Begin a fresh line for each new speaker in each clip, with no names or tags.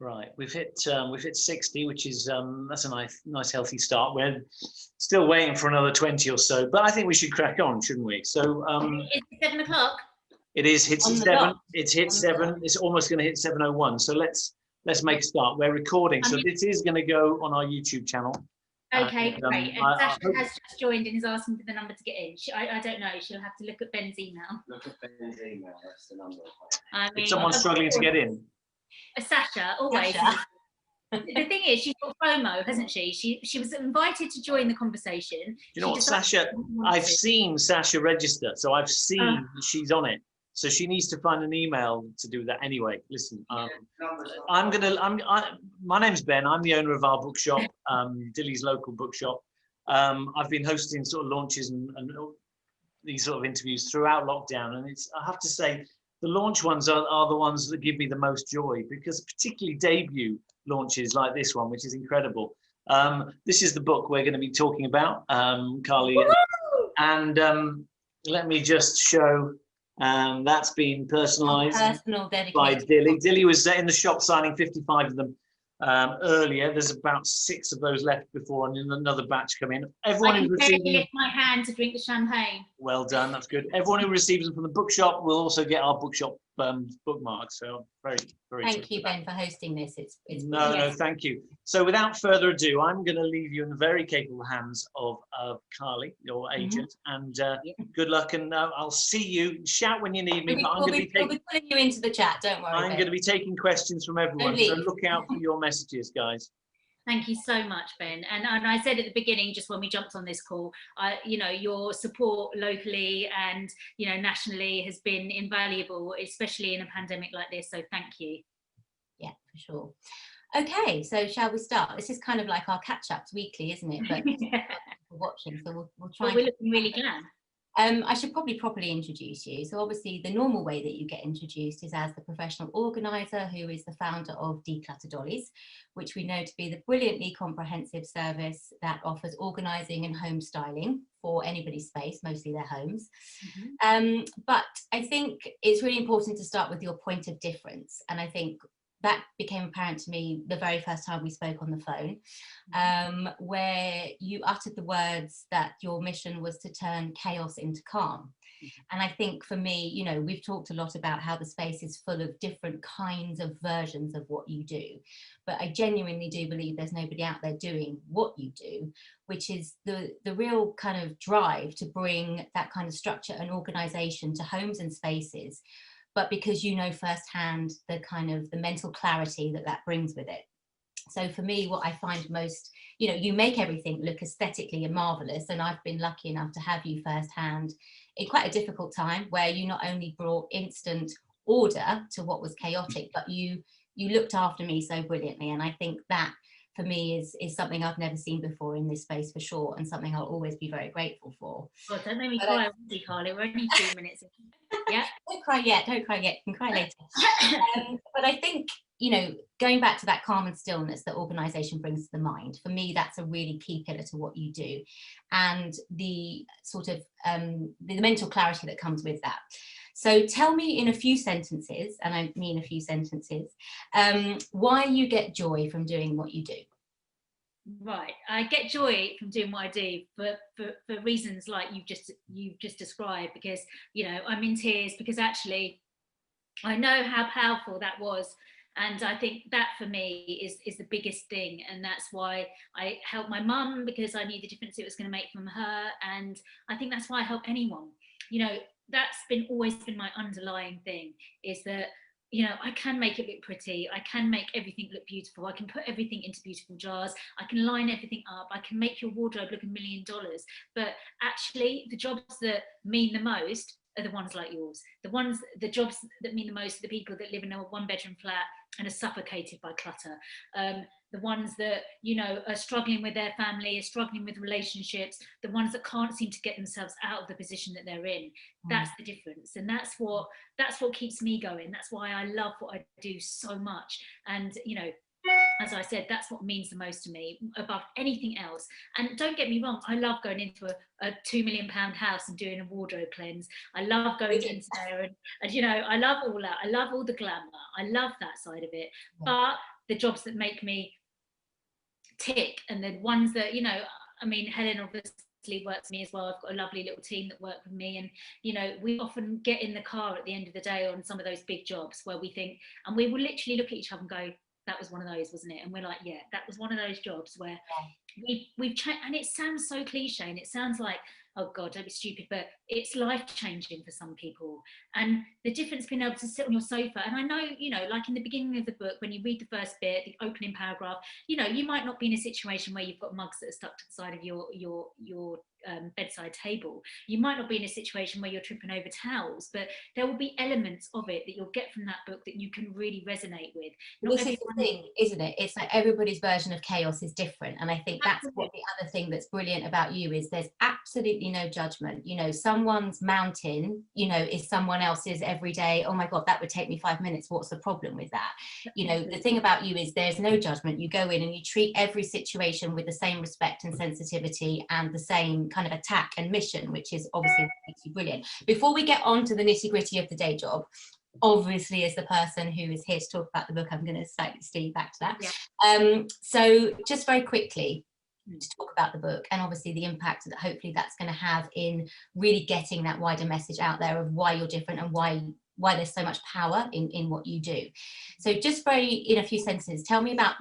Right, we've hit 60, which is that's a nice healthy start. We're still waiting for another 20 or so, but I think we should crack on, shouldn't we? So
it's 7 o'clock.
it is hit 7. It's hit 7. It's almost going to hit 7:01. So let's make a start. We're recording, so this is going to go on our YouTube channel.
Okay, great. And Sasha has just joined and is asking for the number to get in. I don't know. She'll have to look at Ben's email.
Look at Ben's email. That's the number.
If someone's struggling to get in.
Sasha, always. Sasha. The thing is, she's got FOMO, hasn't she? She was invited to join the conversation.
You know what, Sasha? I've seen Sasha register, so I've seen she's on it. So she needs to find an email to do that. Anyway, listen, my name's Ben. I'm the owner of Our Bookshop, Dilly's local bookshop. I've been hosting sort of launches and these sort of interviews throughout lockdown. And I have to say, the launch ones are the ones that give me the most joy, because particularly debut launches like this one, which is incredible. This is the book we're going to be talking about, Carly. And let me just show. That's been personalised by Dilly. Dilly was in the shop signing 55 of them earlier. There's about 6 of those left before, and another batch come in. Everyone who receives them,
lift my hand to drink the champagne.
Well done, that's good. Everyone who receives them from the bookshop will also get our bookshop bookmarks. So very
thank you, Ben, for hosting this. It's
no, thank you. So without further ado, I'm going to leave you in the very capable hands of Carly, your agent, and good luck. And I'll see you. Shout when you need me.
We'll be putting you into the chat. Don't worry.
I'm going to be taking questions from everyone. So look out for your messages, guys.
Thank you so much, Ben. And I said at the beginning, just when we jumped on this call, you know, your support locally and, you know, nationally has been invaluable, especially in a pandemic like this. So thank you.
Yeah, for sure. Okay, so shall we start? This is kind of like our catch-ups weekly, isn't it? But for watching, so we'll try.
Well, we're looking really glad.
I should probably properly introduce you. So obviously the normal way that you get introduced is as the professional organiser who is the founder of Declutter Dollies, which we know to be the brilliantly comprehensive service that offers organising and home styling for anybody's space, mostly their homes. But I think it's really important to start with your point of difference. And I think that became apparent to me the very first time we spoke on the phone, where you uttered the words that your mission was to turn chaos into calm. And I think for me, you know, we've talked a lot about how the space is full of different kinds of versions of what you do. But I genuinely do believe there's nobody out there doing what you do, which is the real kind of drive to bring that kind of structure and organisation to homes and spaces, but because you know firsthand the kind of the mental clarity that brings with it. So for me, what I find most, you know, you make everything look aesthetically and marvelous, and I've been lucky enough to have you firsthand in quite a difficult time where you not only brought instant order to what was chaotic, but you looked after me so brilliantly. And I think that for me is something I've never seen before in this space, for sure, and something I'll always be very grateful for.
God, don't make me cry, Carly. We're only 2 minutes in. Yeah.
Don't cry yet. You can cry later. But I think, you know, going back to that calm and stillness that organisation brings to the mind, for me, that's a really key pillar to what you do, and the sort of the mental clarity that comes with that. So tell me in a few sentences, and I mean a few sentences, why you get joy from doing what you do.
Right, I get joy from doing what I do for reasons like you've just described, because, you know, I'm in tears because actually I know how powerful that was, and I think that for me is the biggest thing, and that's why I helped my mum, because I knew the difference it was going to make from her, and I think that's why I help anyone. You know, that's always been my underlying thing, is that, you know, I can make it look pretty, I can make everything look beautiful, I can put everything into beautiful jars, I can line everything up, I can make your wardrobe look $1 million, but actually the jobs that mean the most are the ones like yours. The jobs that mean the most are the people that live in a 1-bedroom flat and are suffocated by clutter. The ones that, you know, are struggling with their family, are struggling with relationships, the ones that can't seem to get themselves out of the position that they're in. That's the difference. And that's what keeps me going. That's why I love what I do so much. And, you know, as I said, that's what means the most to me above anything else. And don't get me wrong, I love going into a £2 million house and doing a wardrobe cleanse. I love going into there and, you know, I love all that. I love all the glamour. I love that side of it. But the jobs that make me tick, and the ones that, you know, I mean, Helen obviously works with me as well. I've got a lovely little team that work with me, and you know, we often get in the car at the end of the day on some of those big jobs where we think, and we will literally look at each other and go, that was one of those, wasn't it? And we're like, yeah, that was one of those jobs where we've changed. And it sounds so cliche, and it sounds like, oh God, don't be stupid, but it's life-changing for some people. And the difference being able to sit on your sofa, and I know, you know, like in the beginning of the book, when you read the first bit, the opening paragraph, you know, you might not be in a situation where you've got mugs that are stuck to the side of your bedside table. You might not be in a situation where you're tripping over towels, but there will be elements of it that you'll get from that book that you can really resonate with.
This is the thing, isn't it? It's like everybody's version of chaos is different, and I think that's what the other thing that's brilliant about you is there's absolutely no judgment. You know, someone's mountain, you know, is someone else's every day. Oh my God, that would take me 5 minutes. What's the problem with that? You know, the thing about you is there's no judgment. You go in and you treat every situation with the same respect and sensitivity and the same kind of attack and mission, which is obviously what makes you brilliant. Before we get on to the nitty-gritty of the day job, obviously as the person who is here to talk about the book, I'm going to slightly steer you back to that. Yeah. So just very quickly to talk about the book, and obviously the impact that hopefully that's going to have in really getting that wider message out there of why you're different and why there's so much power in what you do. So just very in a few sentences, tell me about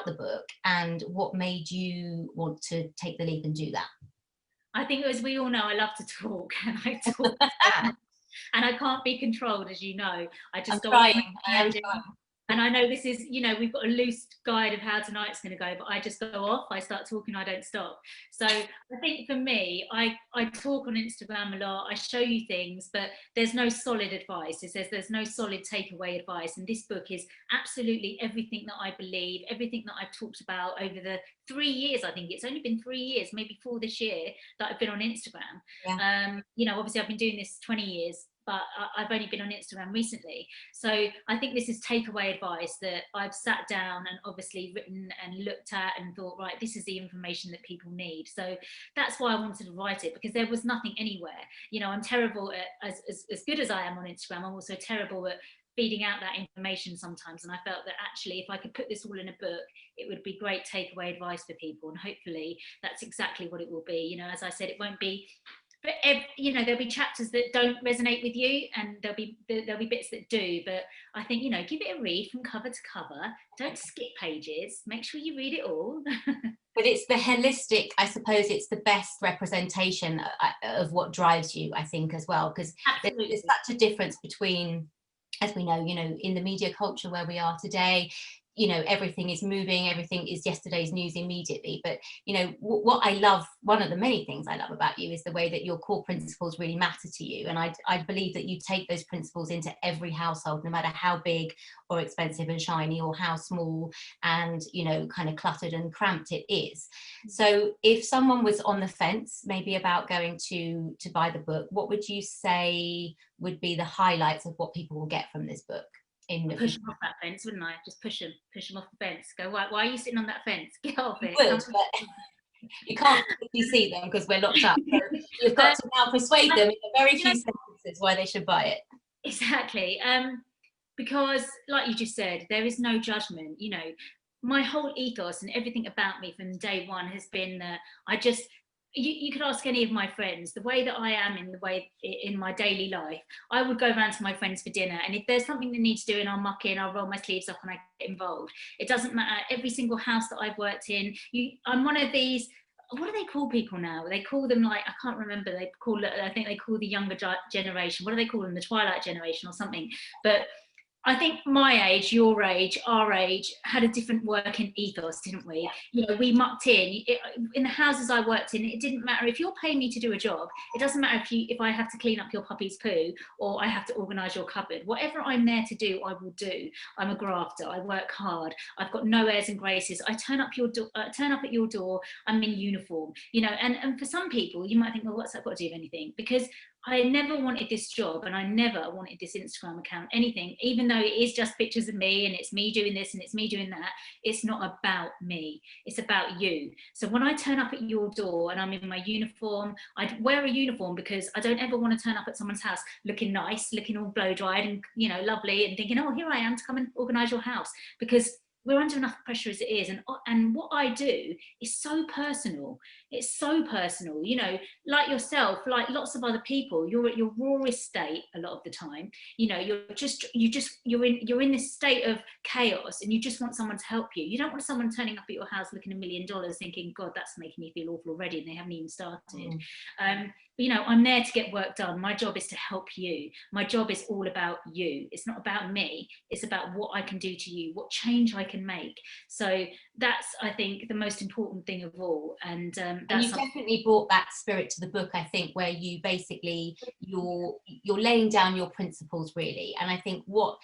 the book and what made you want to take the leap and do that.
I think, as we all know, I love to talk, and I talk and I can't be controlled, as you know. I just go on. And I know this is, you know, we've got a loose guide of how tonight's going to go, but I just go off. I start talking, I don't stop. So I think for me, I talk on Instagram a lot. I show you things, but there's no solid advice. It says there's no solid takeaway advice. And this book is absolutely everything that I believe, everything that I've talked about over the 3 years. I think it's only been 3 years, maybe 4 this year, that I've been on Instagram. Yeah. You know, obviously I've been doing this 20 years. But I've only been on Instagram recently. So I think this is takeaway advice that I've sat down and obviously written and looked at and thought, right, this is the information that people need. So that's why I wanted to write it, because there was nothing anywhere. You know, I'm terrible at, as good as I am on Instagram, I'm also terrible at feeding out that information sometimes. And I felt that actually, if I could put this all in a book, it would be great takeaway advice for people. And hopefully that's exactly what it will be. You know, as I said, it won't be, but you know, there'll be chapters that don't resonate with you, and there'll be bits that do. But I think, you know, give it a read from cover to cover. Don't skip pages. Make sure you read it all.
But it's the holistic, I suppose it's the best representation of what drives you, I think, as well, because there's such a difference between, as we know, you know, in the media culture where we are today, you know, everything is moving, everything is yesterday's news immediately. But, you know, what I love, one of the many things I love about you is the way that your core principles really matter to you. And I believe that you take those principles into every household, no matter how big or expensive and shiny or how small and, you know, kind of cluttered and cramped it is. So if someone was on the fence, maybe about going to buy the book, what would you say would be the highlights of what people will get from this book?
Push them off that fence, wouldn't I? Just push them off the fence. Go, why are you sitting on that fence? Get off it.
You can't really see them because we're locked up. So you've got to now persuade them in a very few sentences why they should buy it. Exactly.
Because, like you just said, there is no judgment. You know, my whole ethos and everything about me from day one has been that you could ask any of my friends, the way that I am in my daily life, I would go around to my friends for dinner, and if there's something they need to do, and I'll muck in, I'll roll my sleeves up and I get involved. It doesn't matter. Every single house that I've worked in, I'm one of these, what do they call people now? They call them, like, I can't remember, I think they call the younger generation, what do they call them? The Twilight generation or something. But I think my age, your age, our age had a different working ethos, didn't we? You know, we mucked in the houses I worked in. It didn't matter if you're paying me to do a job. It doesn't matter if I have to clean up your puppy's poo or I have to organise your cupboard. Whatever I'm there to do, I will do. I'm a grafter. I work hard. I've got no airs and graces. I turn up at your door. I'm in uniform. You know, and for some people, you might think, well, what's that got to do with anything? Because I never wanted this job, and I never wanted this Instagram account, anything, even though it is just pictures of me and it's me doing this and it's me doing that. It's not about me. It's about you. So when I turn up at your door and I'm in my uniform, I'd wear a uniform because I don't ever want to turn up at someone's house looking nice, looking all blow dried and, you know, lovely, and thinking, oh, here I am to come and organise your house. Because we're under enough pressure as it is, and what I do is so personal. It's so personal, you know, like yourself, like lots of other people. You're at your rawest state a lot of the time. You know, you're in this state of chaos, and you just want someone to help you. You don't want someone turning up at your house looking $1 million, thinking, God, that's making me feel awful already, and they haven't even started. But, you know, I'm there to get work done. My job is to help you. My job is all about you. It's not about me. It's about what I can do to you, what change I can make. So that's, I think, the most important thing of all. And that's,
you definitely brought that spirit to the book, I think, where you basically, you're laying down your principles, really. And I think what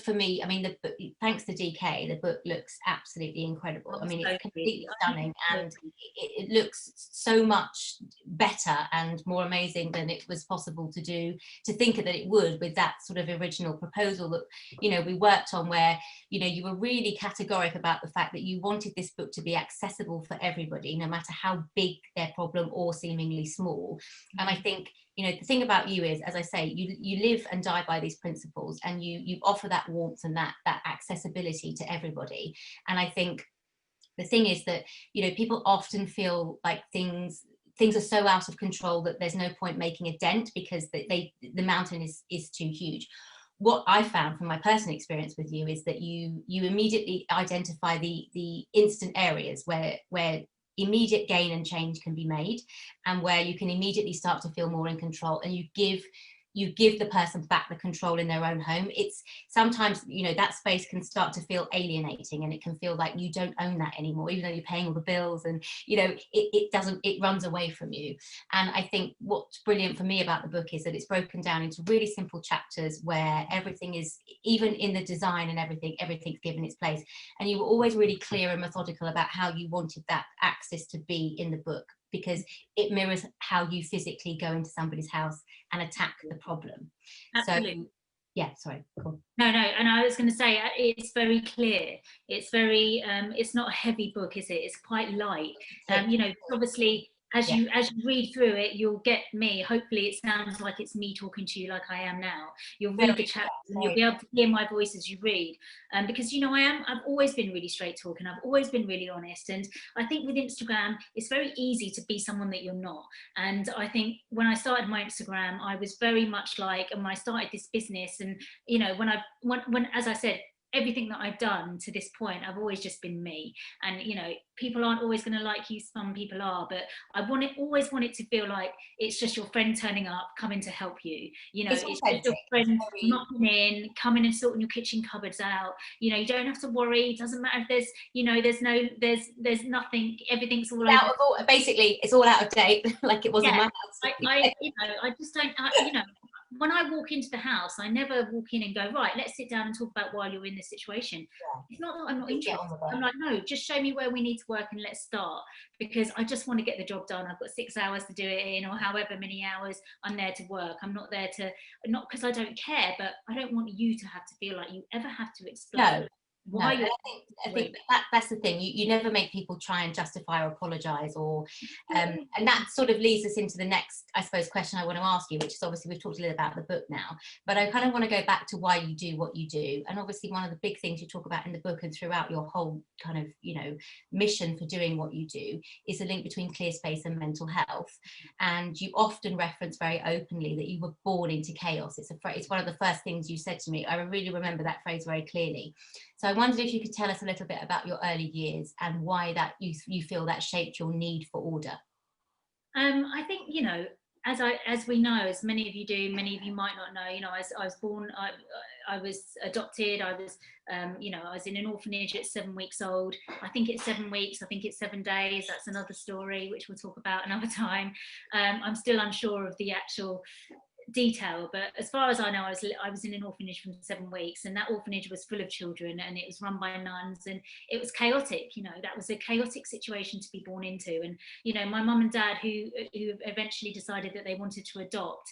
for me, I mean, thanks to DK, the book looks absolutely incredible. I mean, it's completely stunning, and it looks so much better and more amazing than it was possible to do, to think that it would, with that sort of original proposal that, you know, we worked on, where, you know, you were really categoric about the fact that you wanted this book to be accessible for everybody, no matter how big their problem or seemingly small. And I think, you know, the thing about you is, as I say, you live and die by these principles, and you offer that warmth and that accessibility to everybody. And I think the thing is that, you know, people often feel like things are so out of control that there's no point making a dent, because the mountain is too huge. What I found from my personal experience with you is that you immediately identify the instant areas where immediate gain and change can be made, and where you can immediately start to feel more in control, and you give the person back the control in their own home. It's sometimes, you know, that space can start to feel alienating, and it can feel like you don't own that anymore, even though you're paying all the bills, and, you know, it runs away from you. And I think what's brilliant for me about the book is that it's broken down into really simple chapters, where everything is, even in the design and everything's given its place. And you were always really clear and methodical about how you wanted that access to be in the book, because it mirrors how you physically go into somebody's house and attack the problem.
absolutely.
So, yeah, sorry, cool.
No, and I was going to say, it's very clear. It's very, it's not a heavy book, is it? It's quite light. You know, obviously, as you read through it, you'll get me. Hopefully it sounds like it's me talking to you like I am now. You'll read the chapters, and you'll be able to hear my voice as you read. Because, you know, I've always been really straight talking. I've always been really honest. And I think with Instagram, it's very easy to be someone that you're not. And I think when I started my Instagram, I was very much like, and when I started this business, and, you know, when as I said, everything that I've done to this point, I've always just been me. And, you know, people aren't always going to like you, some people are, but I always want it to feel like it's just your friend turning up, coming to help you. You know, it's just your friend knocking in, coming and sorting your kitchen cupboards out. You know, you don't have to worry. It doesn't matter if there's, you know, there's nothing, everything's all over.
Basically, it's all out of date, like it was in my house.
You know, I just don't, you know, when I walk into the house, I never walk in and go, right, let's sit down and talk about why you're in this situation. Yeah. It's not that I'm not interested. I'm like, no, just show me where we need to work and let's start, because I just want to get the job done. I've got 6 hours to do it in, or however many hours I'm there to work. I'm not there to, not because I don't care, but I don't want you to have to feel like you ever have to explain.
No. Why? No, I think that's the thing. You never make people try and justify or apologise, or and that sort of leads us into the next, I suppose, question I want to ask you, which is, obviously we've talked a little about the book now, but I kind of want to go back to why you do what you do. And obviously one of the big things you talk about in the book and throughout your whole kind of, you know, mission for doing what you do is a link between clear space and mental health. And you often reference very openly that you were born into chaos. It's one of the first things you said to me. I really remember that phrase very clearly. So I wondered if you could tell us a little bit about your early years and why that you feel that shaped your need for order.
I think, you know, as we know, as many of you do, many of you might not know, you know, as I was born, I was adopted. I was, you know, I was in an orphanage at 7 weeks old. I think it's 7 weeks. I think it's 7 days. That's another story, which we'll talk about another time. I'm still unsure of the actual detail, but as far as I know, I was in an orphanage for 7 weeks, and that orphanage was full of children, and it was run by nuns, and it was chaotic. You know, that was a chaotic situation to be born into. And, you know, my mum and dad, who eventually decided that they wanted to adopt,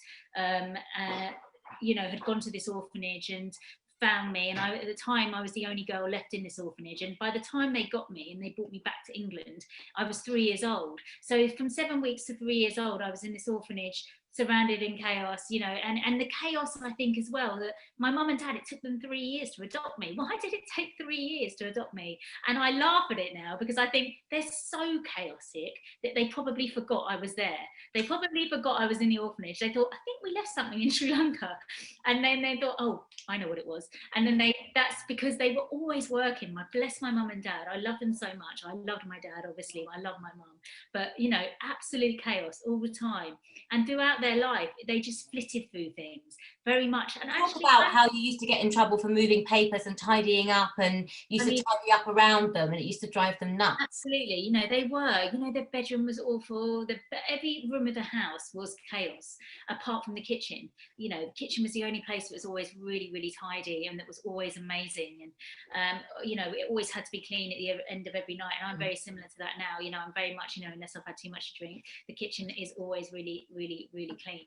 you know, had gone to this orphanage and found me, and at the time I was the only girl left in this orphanage, and by the time they got me and they brought me back to England, I was 3 years old. So from 7 weeks to 3 years old, I was in this orphanage surrounded in chaos, you know, and the chaos, I think as well, that my mum and dad, it took them 3 years to adopt me. Why did it take 3 years to adopt me? And I laugh at it now because I think they're so chaotic that they probably forgot I was there. They probably forgot I was in the orphanage. They thought, I think we left something in Sri Lanka. And then they thought, oh, I know what it was. And then that's because they were always working. Bless my mum and dad. I love them so much. I loved my dad, obviously. I love my mum. But, you know, absolute chaos all the time. And throughout their life, they just flitted through things very much. And
talk about how you used to get in trouble for moving papers and tidying up, and used to tidy up around them, and it used to drive them nuts.
Absolutely, you know, they were, you know, their bedroom was awful. Every room of the house was chaos, apart from the kitchen. You know, the kitchen was the only place that was always really, really tidy, and that was always amazing. And you know, it always had to be clean at the end of every night. And I'm very similar to that now. You know, I'm very much, you know, unless I've had too much to drink, the kitchen is always really, really, really clean.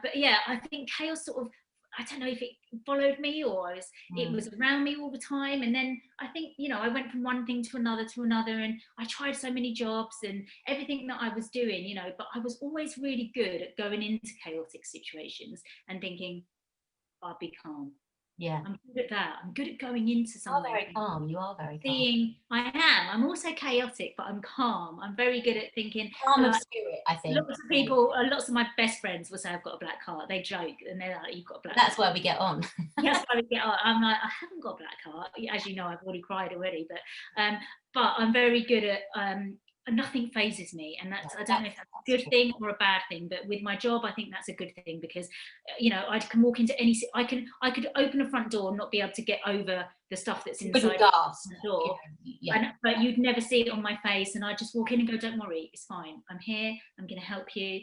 But yeah, I think chaos sort of, I don't know if it followed me or it was around me all the time. And then I think, you know, I went from one thing to another, and I tried so many jobs and everything that I was doing, you know, but I was always really good at going into chaotic situations and thinking, I'll be calm.
Yeah,
I'm good at that. I'm good at going into something.
You are very calm. You are very calm.
I am. I'm also chaotic, but I'm calm. I'm very good at thinking.
Calm of spirit, I think.
Lots of my best friends will say I've got a black heart. They joke and they're like, "You've got a black."
That's why we get on.
That's why we get on. I'm like, I haven't got a black heart. As you know, I've already cried already. But I'm very good at. Nothing phases me, and that's, I don't know if that's a good thing or a bad thing, but with my job I think that's a good thing, because you know, I can walk into any, I could open a front door and not be able to get over the stuff that's inside the door, but you'd never see it on my face, and I just walk in and go, don't worry, it's fine, I'm here, I'm going to help you.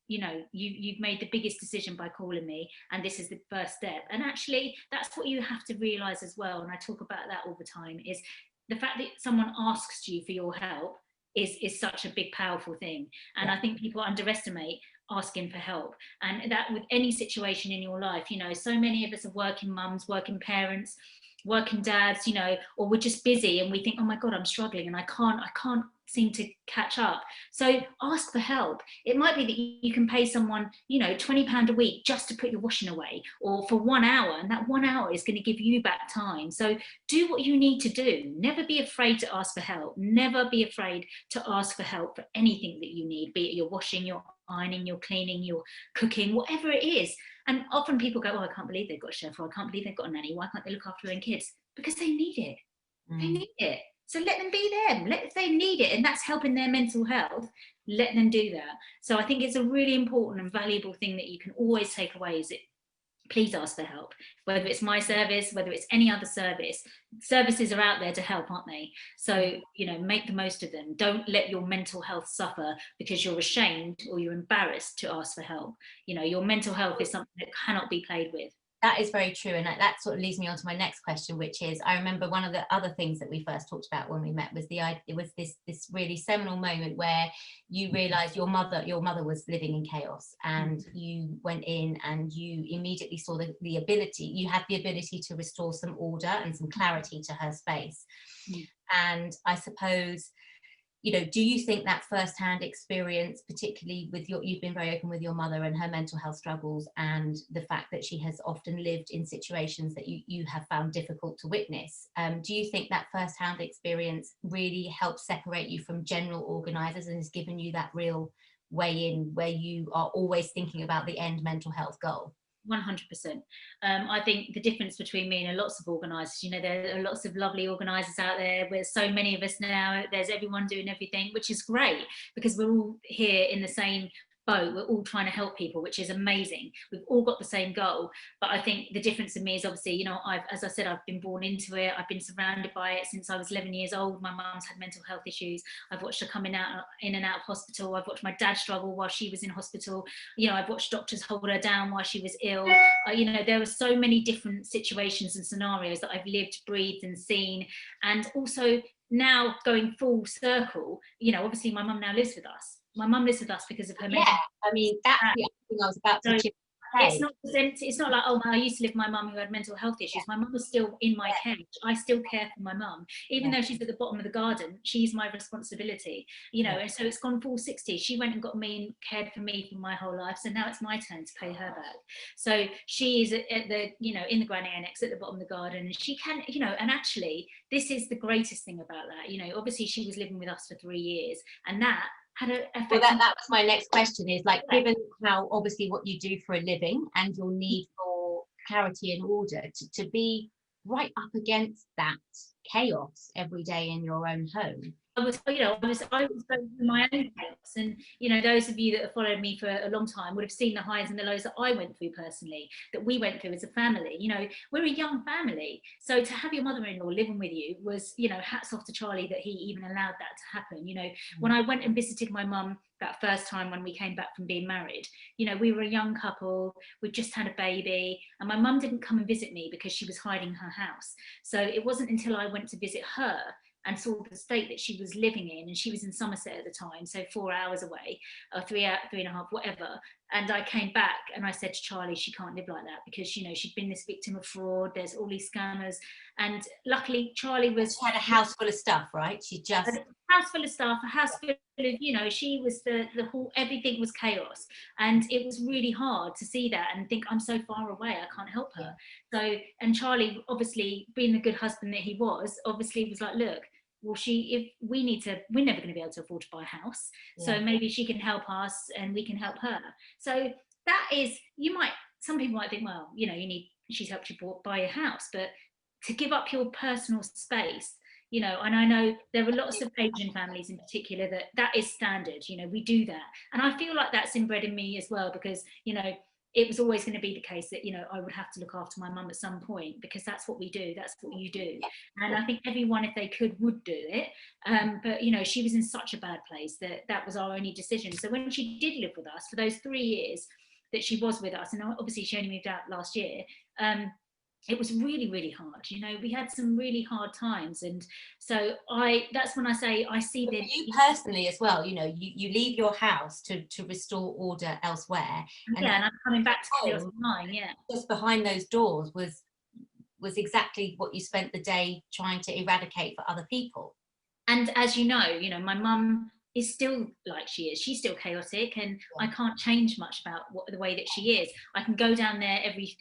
You know, you've made the biggest decision by calling me, and this is the first step. And actually that's what you have to realize as well, and I talk about that all the time, is the fact that someone asks you for your help is such a big, powerful thing. And I think people underestimate asking for help, and that with any situation in your life. You know, so many of us are working mums, working parents, working dads, you know, or we're just busy and we think, oh my God, I'm struggling and I can't seem to catch up. So ask for help. It might be that you can pay someone, you know, £20 a week just to put your washing away, or for 1 hour, and that 1 hour is going to give you back time. So do what you need to do. Never be afraid to ask for help. Never be afraid to ask for help for anything that you need, be it your washing, your ironing, your cleaning, your cooking, whatever it is. And often people go, oh, I can't believe they've got a chef, or I can't believe they've got a nanny. Why can't they look after their own kids? Because they need it. They need it. So let them be them. If they need it and that's helping their mental health, let them do that. So I think it's a really important and valuable thing that you can always take away, is that please ask for help. Whether it's my service, whether it's any other service, services are out there to help, aren't they? So, you know, make the most of them. Don't let your mental health suffer because you're ashamed or you're embarrassed to ask for help. You know, your mental health is something that cannot be played with.
That is very true, and that sort of leads me on to my next question, which is, I remember one of the other things that we first talked about when we met was this really seminal moment where you realised your mother was living in chaos, and you went in and you immediately saw the ability, you had the ability to restore some order and some clarity to her space. And I suppose, you know, do you think that first-hand experience, particularly with you've been very open with your mother and her mental health struggles, and the fact that she has often lived in situations that you have found difficult to witness, do you think that first-hand experience really helps separate you from general organisers and has given you that real way in where you are always thinking about the end mental health goal?
100%. I think the difference between me and lots of organisers, you know, there are lots of lovely organisers out there. There's so many of us now. There's everyone doing everything, which is great because we're all here in the same boat. We're all trying to help people, which is amazing. We've all got the same goal. But I think the difference in me is obviously, you know, as I said, I've been born into it. I've been surrounded by it since I was 11 years old. My mum's had mental health issues. I've watched her coming in and out of hospital. I've watched my dad struggle while she was in hospital. You know, I've watched doctors hold her down while she was ill. You know, there were so many different situations and scenarios that I've lived, breathed and seen. And also now going full circle, you know, obviously my mum now lives with us. My mum lives with us because of her mental health.
I mean, that's the thing I was about to
it's not empty. It's not like, oh, I used to live with my mum who had mental health issues. My mum was still in my care. I still care for my mum, even though she's at the bottom of the garden. She's my responsibility, you know. And so it's gone full 60. She went and got me and cared for me for my whole life. So now it's my turn to pay her back. So she is at the, you know, in the granny annex at the bottom of the garden, and she can, you know. And actually, this is the greatest thing about that. You know, obviously she was living with us for 3 years, and that had an effect.
Well, that was my next question, is like, given how obviously what you do for a living and your need for clarity and order, to be right up against that chaos every day in your own home.
I was going through my own chaos, and you know, those of you that have followed me for a long time would have seen the highs and the lows that I went through personally, that we went through as a family. You know, we're a young family, so to have your mother-in-law living with you was, you know, hats off to Charlie that he even allowed that to happen. You know, when I went and visited my mum that first time when we came back from being married, you know, we were a young couple, we just had a baby, and my mum didn't come and visit me because she was hiding her house. So it wasn't until I went to visit her and saw the state that she was living in, and she was in Somerset at the time, so 4 hours away, or 3.5, whatever. And I came back and I said to Charlie, she can't live like that, because, you know, she'd been this victim of fraud, there's all these scammers. And luckily Charlie was...
She had a house full of stuff, right? She just...
A house full of stuff, a house full of, you know, she was the whole, everything was chaos. And it was really hard to see that and think, I'm so far away, I can't help her. So, and Charlie, obviously, being the good husband that he was, obviously was like, look, well, we're never going to be able to afford to buy a house. So maybe she can help us and we can help her. So that is, some people might think, well, you know, she's helped you buy a house, but to give up your personal space, you know, and I know there are lots of Asian families in particular that is standard, you know, we do that. And I feel like that's inbred in me as well, because, you know, it was always going to be the case that, you know, I would have to look after my mum at some point, because that's what we do, that's what you do. And I think everyone, if they could, would do it. But, you know, she was in such a bad place that was our only decision. So when she did live with us for those 3 years that she was with us, and obviously she only moved out last year, it was really, really hard. You know, we had some really hard times. And so that's when I say I see that
you personally as well, you know, you leave your house to restore order elsewhere.
And I'm coming back to chaos of mine.
Just behind those doors was exactly what you spent the day trying to eradicate for other people.
And as you know, my mum is still like she is. She's still chaotic, and I can't change much about the way that she is. I can go down there every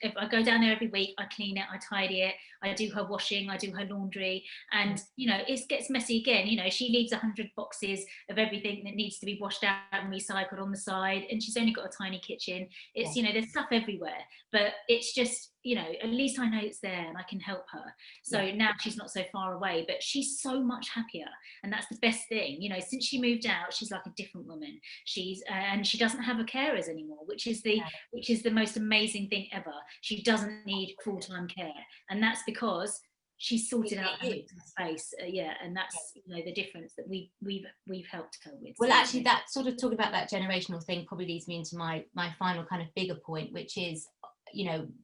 week. I clean it, I tidy it, I do her washing, I do her laundry, and it gets messy again. She leaves 100 boxes of everything that needs to be washed out and recycled on the side, and she's only got a tiny kitchen. It's there's stuff everywhere, but it's just at least I know it's there and I can help her. So now she's not so far away, but she's so much happier, and that's the best thing. Since she moved out, she's like a different woman. She's and she doesn't have her carers anymore, which is the most amazing thing ever. She doesn't need full-time care, and that's because she's sorted out her space. And that's the difference that we've helped her with.
Well, actually, that sort of talking about that generational thing probably leads me into my final kind of bigger point, which is,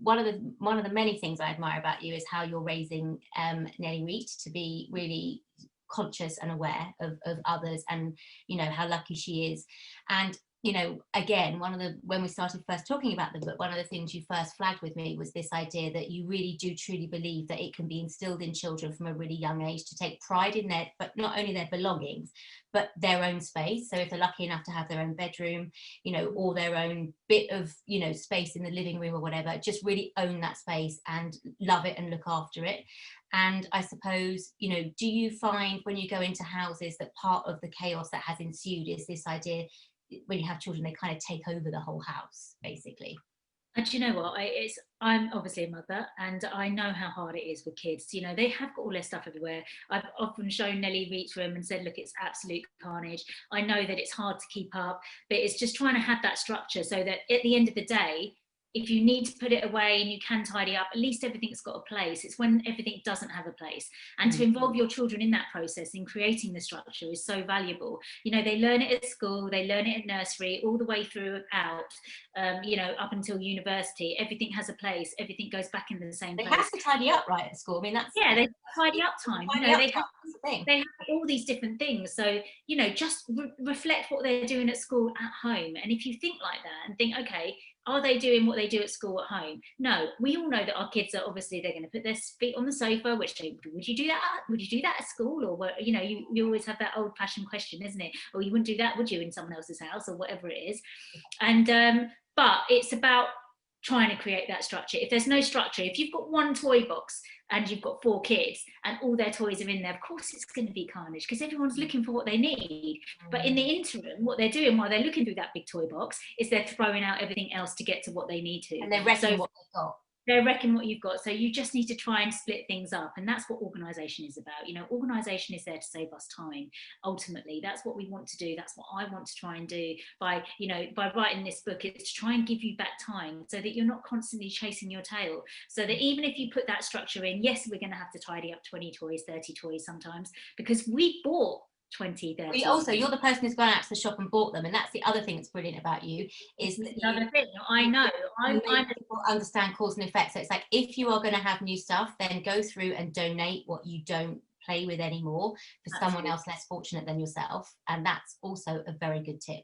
one of the many things I admire about you is how you're raising Nellie Reed to be really conscious and aware of others, and how lucky she is. And again, when we started first talking about the book, one of the things you first flagged with me was this idea that you really do truly believe that it can be instilled in children from a really young age to take pride in but not only their belongings, but their own space. So if they're lucky enough to have their own bedroom, or their own bit of, space in the living room or whatever, just really own that space and love it and look after it. And I suppose, do you find when you go into houses that part of the chaos that has ensued is this idea, when you have children, they kind of take over the whole house, basically?
And you know what, I'm obviously a mother, and I know how hard it is with kids. They have got all their stuff everywhere. I've often shown Nellie Reed's room and said, look, it's absolute carnage. I know that it's hard to keep up, but it's just trying to have that structure so that at the end of the day, if you need to put it away and you can tidy up, at least everything's got a place. It's when everything doesn't have a place. And to involve your children in that process, in creating the structure, is so valuable. They learn it at school, they learn it at nursery, all the way throughout, up until university. Everything has a place, everything goes back in the same place.
They have to tidy up right at school. I mean, that's... Yeah,
they tidy up time. They have all these different things. So, just reflect what they're doing at school at home. And if you think like that and think, okay, Are they doing what they do at school at home? No, we all know that our kids are obviously, they're going to put their feet on the sofa, which would you do that? Would you do that at school? Or what, you know, you always have that old fashioned question, isn't it? Or you wouldn't do that, would you, in someone else's house or whatever it is? And but it's about trying to create that structure. If there's no structure, if you've got one toy box and you've got 4 kids and all their toys are in there, of course it's going to be carnage because everyone's looking for what they need. But in the interim, what they're doing while they're looking through that big toy box is they're throwing out everything else to get to what they need to.
And they're wrecking what they've got.
They're wrecking what you've got. So you just need to try and split things up. And that's what organisation is about. You know, organisation is there to save us time. Ultimately, that's what we want to do. That's what I want to try and do by, you know, by writing this book. It's to try and give you back time so that you're not constantly chasing your tail. So that even if you put that structure in, yes, we're going to have to tidy up 20 toys, 30 toys sometimes, because we bought 20, 30.
Also, you're the person who's gone out to the shop and bought them, and that's the other thing that's brilliant about you is that
the other thing I know
people understand cause and effect. So it's like, if you are going to have new stuff, then go through and donate what you don't play with anymore for someone else less fortunate than yourself, and that's also a very good tip.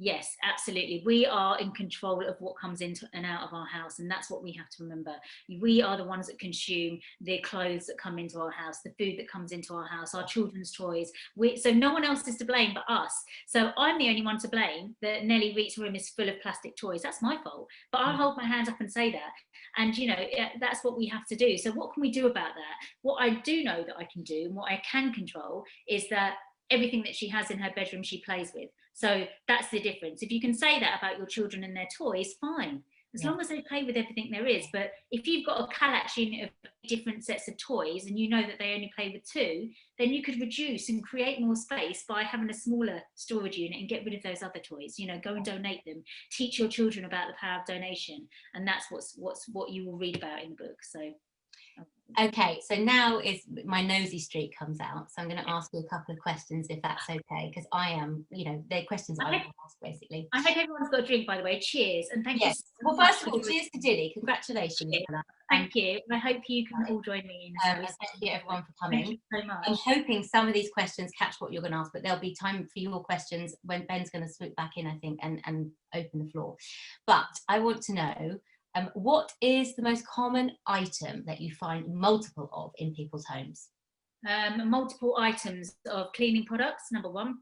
Yes, absolutely. We are in control of what comes into and out of our house, and that's what we have to remember. We are the ones that consume the clothes that come into our house, the food that comes into our house, our children's toys. So no one else is to blame but us. So I'm the only one to blame that Nellie Reed's room is full of plastic toys. That's my fault. But I'll hold my hand up and say that. And, you know, that's what we have to do. So what can we do about that? What I do know that I can do and what I can control is that everything that she has in her bedroom, she plays with. So that's the difference. If you can say that about your children and their toys, fine, as long as they play with everything there is. But if you've got a Kallax unit of different sets of toys and you know that they only play with 2, then you could reduce and create more space by having a smaller storage unit and get rid of those other toys. You know, go and donate them. Teach your children about the power of donation, and that's what you will read about in the book. So.
Okay, so now is my nosy streak comes out, so I'm going to ask you a couple of questions if that's okay, because I am, you know, they're questions I want to ask basically.
I hope everyone's got a drink, by the way. Cheers, and thank you.
Well, first of all, cheers to Dilly. Congratulations.
Thank you. I hope you can all join me in.
Thank you everyone for coming.
Thank you so much.
I'm hoping some of these questions catch what you're going to ask, but there'll be time for your questions when Ben's going to swoop back in, I think, and open the floor. But I want to know, what is the most common item that you find multiple of in people's homes?
Multiple items of cleaning products, number 1.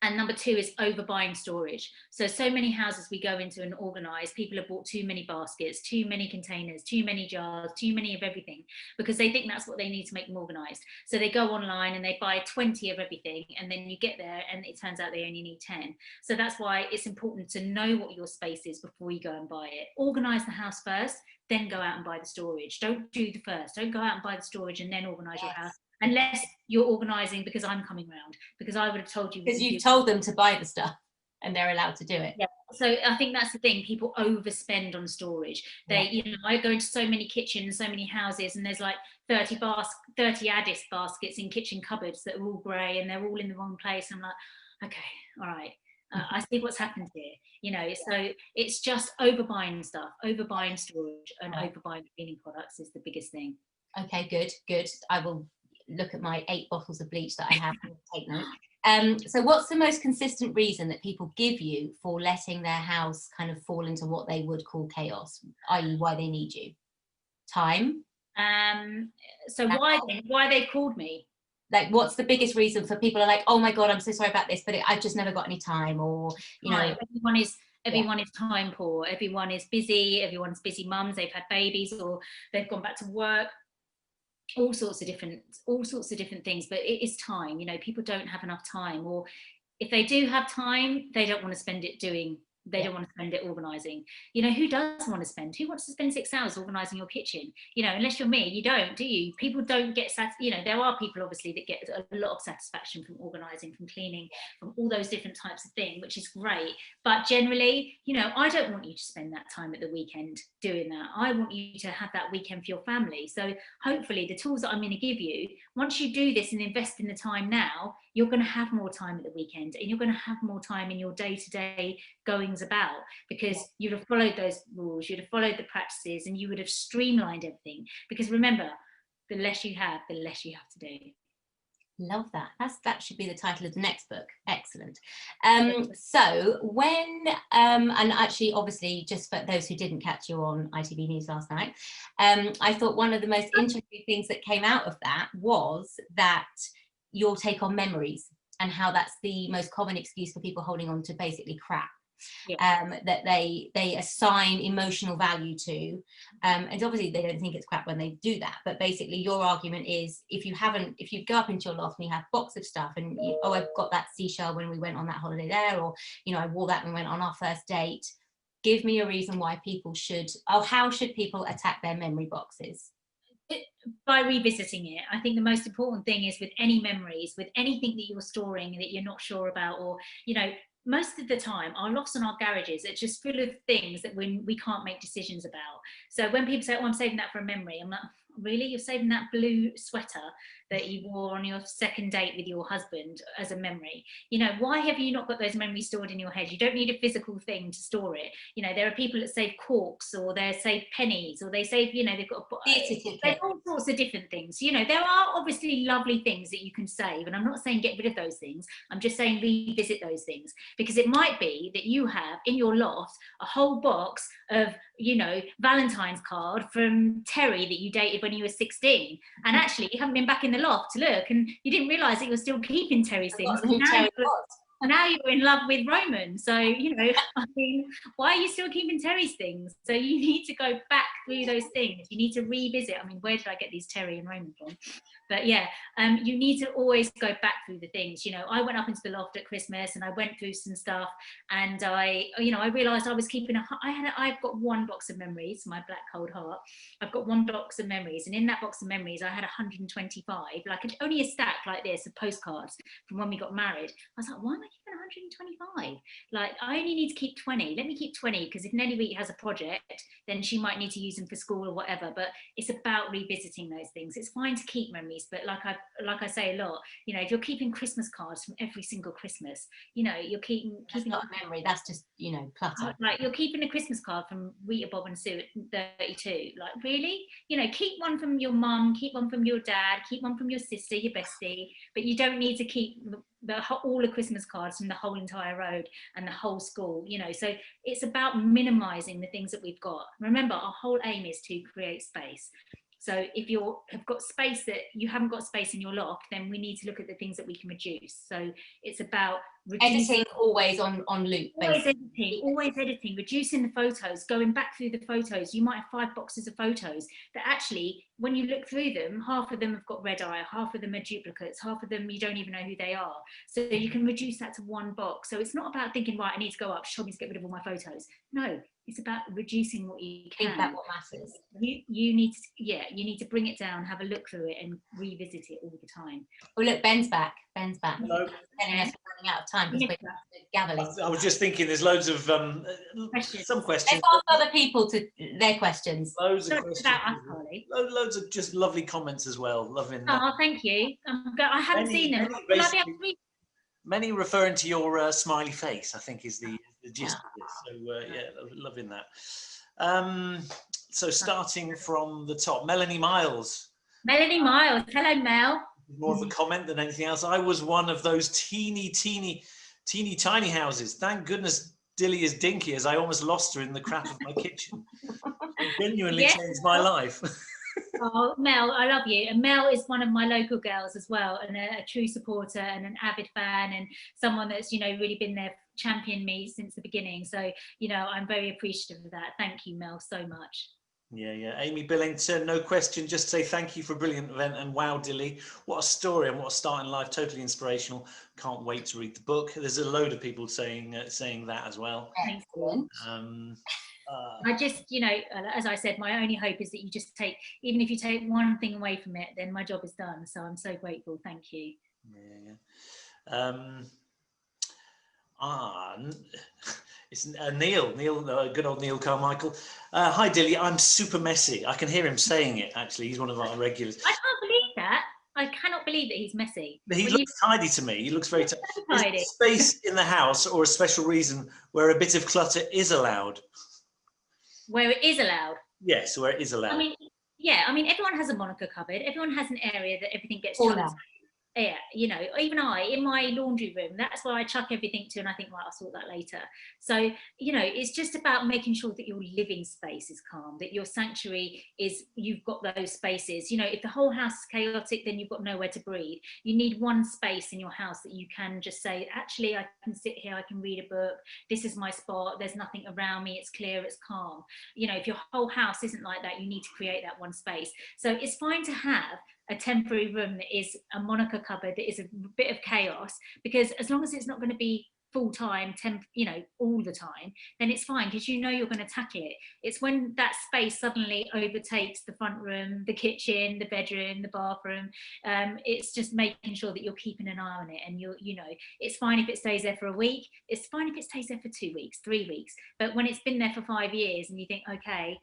And number 2 is overbuying storage. So many houses we go into and organise, people have bought too many baskets, too many containers, too many jars, too many of everything, because they think that's what they need to make them organised. So they go online and they buy 20 of everything, and then you get there and it turns out they only need 10. So that's why it's important to know what your space is before you go and buy it. Organise the house first, then go out and buy the storage. Don't do the first. Don't go out and buy the storage and then organise your house. Unless you're organising because I'm coming round, because I would have told you.
Because you've told them to buy the stuff and they're allowed to do it.
Yeah. So I think that's the thing. People overspend on storage. You know, I go into so many kitchens, so many houses, and there's like 30 Addis baskets in kitchen cupboards that are all grey and they're all in the wrong place. I'm like, okay, all right. I see what's happened here. You know, so it's just overbuying stuff, overbuying storage, and overbuying cleaning products is the biggest thing.
Okay, good. I will look at my 8 bottles of bleach that I have and take note. So what's the most consistent reason that people give you for letting their house kind of fall into what they would call chaos, i.e. why they need you? Time?
So why they called me?
Like, what's the biggest reason for people are like, oh my God, I'm so sorry about this, but I've just never got any time, or, you know.
Everyone is time poor. Everyone is busy. Everyone's busy mums. They've had babies or they've gone back to work. All sorts of different things, but it is time. You know, people don't have enough time, or if they do have time, they don't want to spend it don't want to spend it organising. You know, who wants to spend 6 hours organising your kitchen? You know, unless you're me, you don't, do you? People don't get you know, there are people obviously that get a lot of satisfaction from organising, from cleaning, from all those different types of things, which is great. But generally, you know, I don't want you to spend that time at the weekend doing that. I want you to have that weekend for your family. So hopefully the tools that I'm going to give you, once you do this and invest in the time now, you're going to have more time at the weekend, and you're going to have more time in your day-to-day goings about, because you'd have followed those rules, you'd have followed the practices, and you would have streamlined everything. Because remember, the less you have, the less you have to do.
Love that. That should be the title of the next book. Excellent. So when and actually, obviously, just for those who didn't catch you on ITV News last night, I thought one of the most interesting things that came out of that was that your take on memories and how that's the most common excuse for people holding on to basically crap. Yeah. That they assign emotional value to, and obviously they don't think it's crap when they do that, but basically your argument is if you go up into your loft and you have a box of stuff and oh, I've got that seashell when we went on that holiday there, or you know, I wore that when we went on our first date, give me a reason why people should, or how should people attack their memory boxes?
By revisiting it. I think the most important thing is with any memories, with anything that you're storing that you're not sure about, or you know, most of the time our lofts and our garages are just full of things that we can't make decisions about. So when people say, oh, I'm saving that for a memory, I'm like, really? You're saving that blue sweater that you wore on your second date with your husband as a memory? You know, why have you not got those memories stored in your head? You don't need a physical thing to store it. You know, there are people that save corks, or they save pennies, or they save, you know, they've got all sorts of different things. You know, there are obviously lovely things that you can save, and I'm not saying get rid of those things. I'm just saying revisit those things, because it might be that you have in your loft a whole box of, you know, Valentine's card from Terry that you dated when you were 16, and actually you haven't been back in the loft to look, and you didn't realise that you're still keeping Terry's things. And now you're in love with Roman. So, you know, I mean, why are you still keeping Terry's things? So you need to go back through those things. You need to revisit. I mean, where did I get these Terry and Roman from? But yeah, you need to always go back through the things. You know, I went up into the loft at Christmas and I went through some stuff, and I realised I was keeping I've got one box of memories, my black cold heart. I've got one box of memories, and in that box of memories, I had 125, like only a stack like this of postcards from when we got married. I was like, why am I keeping 125? Like, I only need to keep 20. Let me keep 20, because if Nelly Wheat has a project, then she might need to use them for school or whatever. But it's about revisiting those things. It's fine to keep memories, but like I say a lot, you know, if you're keeping Christmas cards from every single Christmas, you know, you're keeping
not a memory. That's just, you know, clutter.
Like, you're keeping a Christmas card from Rita, Bob and Sue at 32. Like, really? You know, keep one from your mum, keep one from your dad, keep one from your sister, your bestie, but you don't need to keep all the Christmas cards from the whole entire road and the whole school, you know. So it's about minimizing the things that we've got. Remember, our whole aim is to create space. So if you have got space that you haven't got space in your loft, then we need to look at the things that we can reduce. So it's about
editing, always on loop.
Always editing, reducing the photos, going back through the photos. You might have 5 boxes of photos that actually, when you look through them, half of them have got red eye, half of them are duplicates, half of them you don't even know who they are. So you can reduce that to one box. So it's not about thinking, right, I need to go up, show me to get rid of all my photos. No, it's about reducing what you can.
Think about what matters.
You need to bring it down, have a look through it, and revisit it all the time.
Oh, look, Ben's back.
Hello.
Telling us we're running out of time because we're gaveling.
I was just thinking, there's loads of some questions.
Let's ask other people to their questions.
Loads of questions. Loads of just lovely comments as well. Loving that.
Oh, thank you. I haven't seen them.
Many referring to your smiley face, I think, is the gist of this. So yeah, loving that. So starting from the top, Melanie Miles.
Hello, Mel.
More of a comment than anything else. I was one of those teeny tiny houses. Thank goodness Dilly is dinky, as I almost lost her in the crap of my kitchen. It genuinely changed my life.
Oh, Mel, I love you. And Mel is one of my local girls as well, and a true supporter and an avid fan, and someone that's, you know, really been there, championed me since the beginning. So, you know, I'm very appreciative of that. Thank you, Mel, so much.
Yeah. Amy Billington, no question, just say thank you for a brilliant event, and wow, Dilly, what a story and what a start in life, totally inspirational. Can't wait to read the book. There's a load of people saying that as well.
Excellent.
I just, you know, as I said, my only hope is that you just take, even if you take one thing away from it, then my job is done. So I'm so grateful. Thank you.
It's Neil, good old Neil Carmichael. Hi, Dilly. I'm super messy. I can hear him saying it, actually. He's one of our regulars.
I can't believe that. I cannot believe that he's messy.
He looks tidy to me. He looks very tidy. Is there space in the house or a special reason where a bit of clutter is allowed?
Where it is allowed?
Yes, where it is allowed.
I mean, everyone has a Monica cupboard. Everyone has an area that everything gets
corner.
yeah, you know, even I, in my laundry room, that's where I chuck everything to, and I think, right, I'll sort that later. So, you know, it's just about making sure that your living space is calm, that your sanctuary is, you've got those spaces. You know, if the whole house is chaotic, then you've got nowhere to breathe. You need one space in your house that you can just say, actually, I can sit here, I can read a book, this is my spot, there's nothing around me, it's clear, it's calm. You know, if your whole house isn't like that, you need to create that one space. So it's fine to have a temporary room that is a Monica cupboard, that is a bit of chaos, because as long as it's not going to be full-time, you know, all the time, then it's fine, because you know you're going to tackle it. It's when that space suddenly overtakes the front room, the kitchen, the bedroom, the bathroom, it's just making sure that you're keeping an eye on it. And you know, it's fine if it stays there for a week, it's fine if it stays there for 2 weeks, 3 weeks, but when it's been there for 5 years and you think, okay,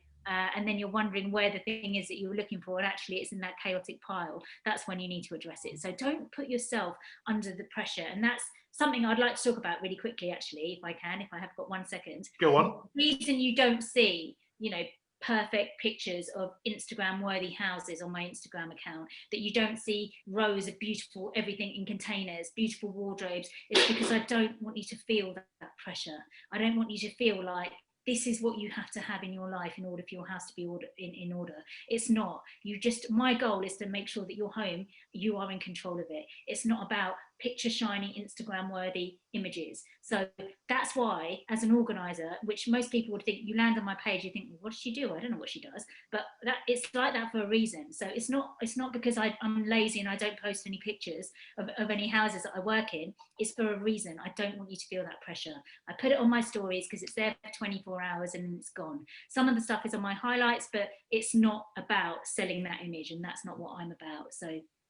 and then you're wondering where the thing is that you were looking for, and actually it's in that chaotic pile, that's when you need to address it. So don't put yourself under the pressure. And that's something I'd like to talk about really quickly, actually, if I can, if I have got 1 second.
Go on.
The reason you don't see, you know, perfect pictures of Instagram worthy houses on my Instagram account, that you don't see rows of beautiful everything in containers, beautiful wardrobes, is because I don't want you to feel that pressure. I don't want you to feel like this is what you have to have in your life in order for your house to be in order. It's not. You just, my goal is to make sure that your home, you are in control of it. It's not about picture shiny Instagram worthy images. So that's why, as an organizer, which most people would think, you land on my page, you think, well, what does she do? I don't know what she does, but that, it's like that for a reason. So it's not because I'm lazy and I don't post any pictures of any houses that I work in. It's for a reason. I don't want you to feel that pressure. I put it on my stories because it's there for 24 hours and then it's gone. Some of the stuff is on my highlights, but it's not about selling that image, and that's not what I'm about. So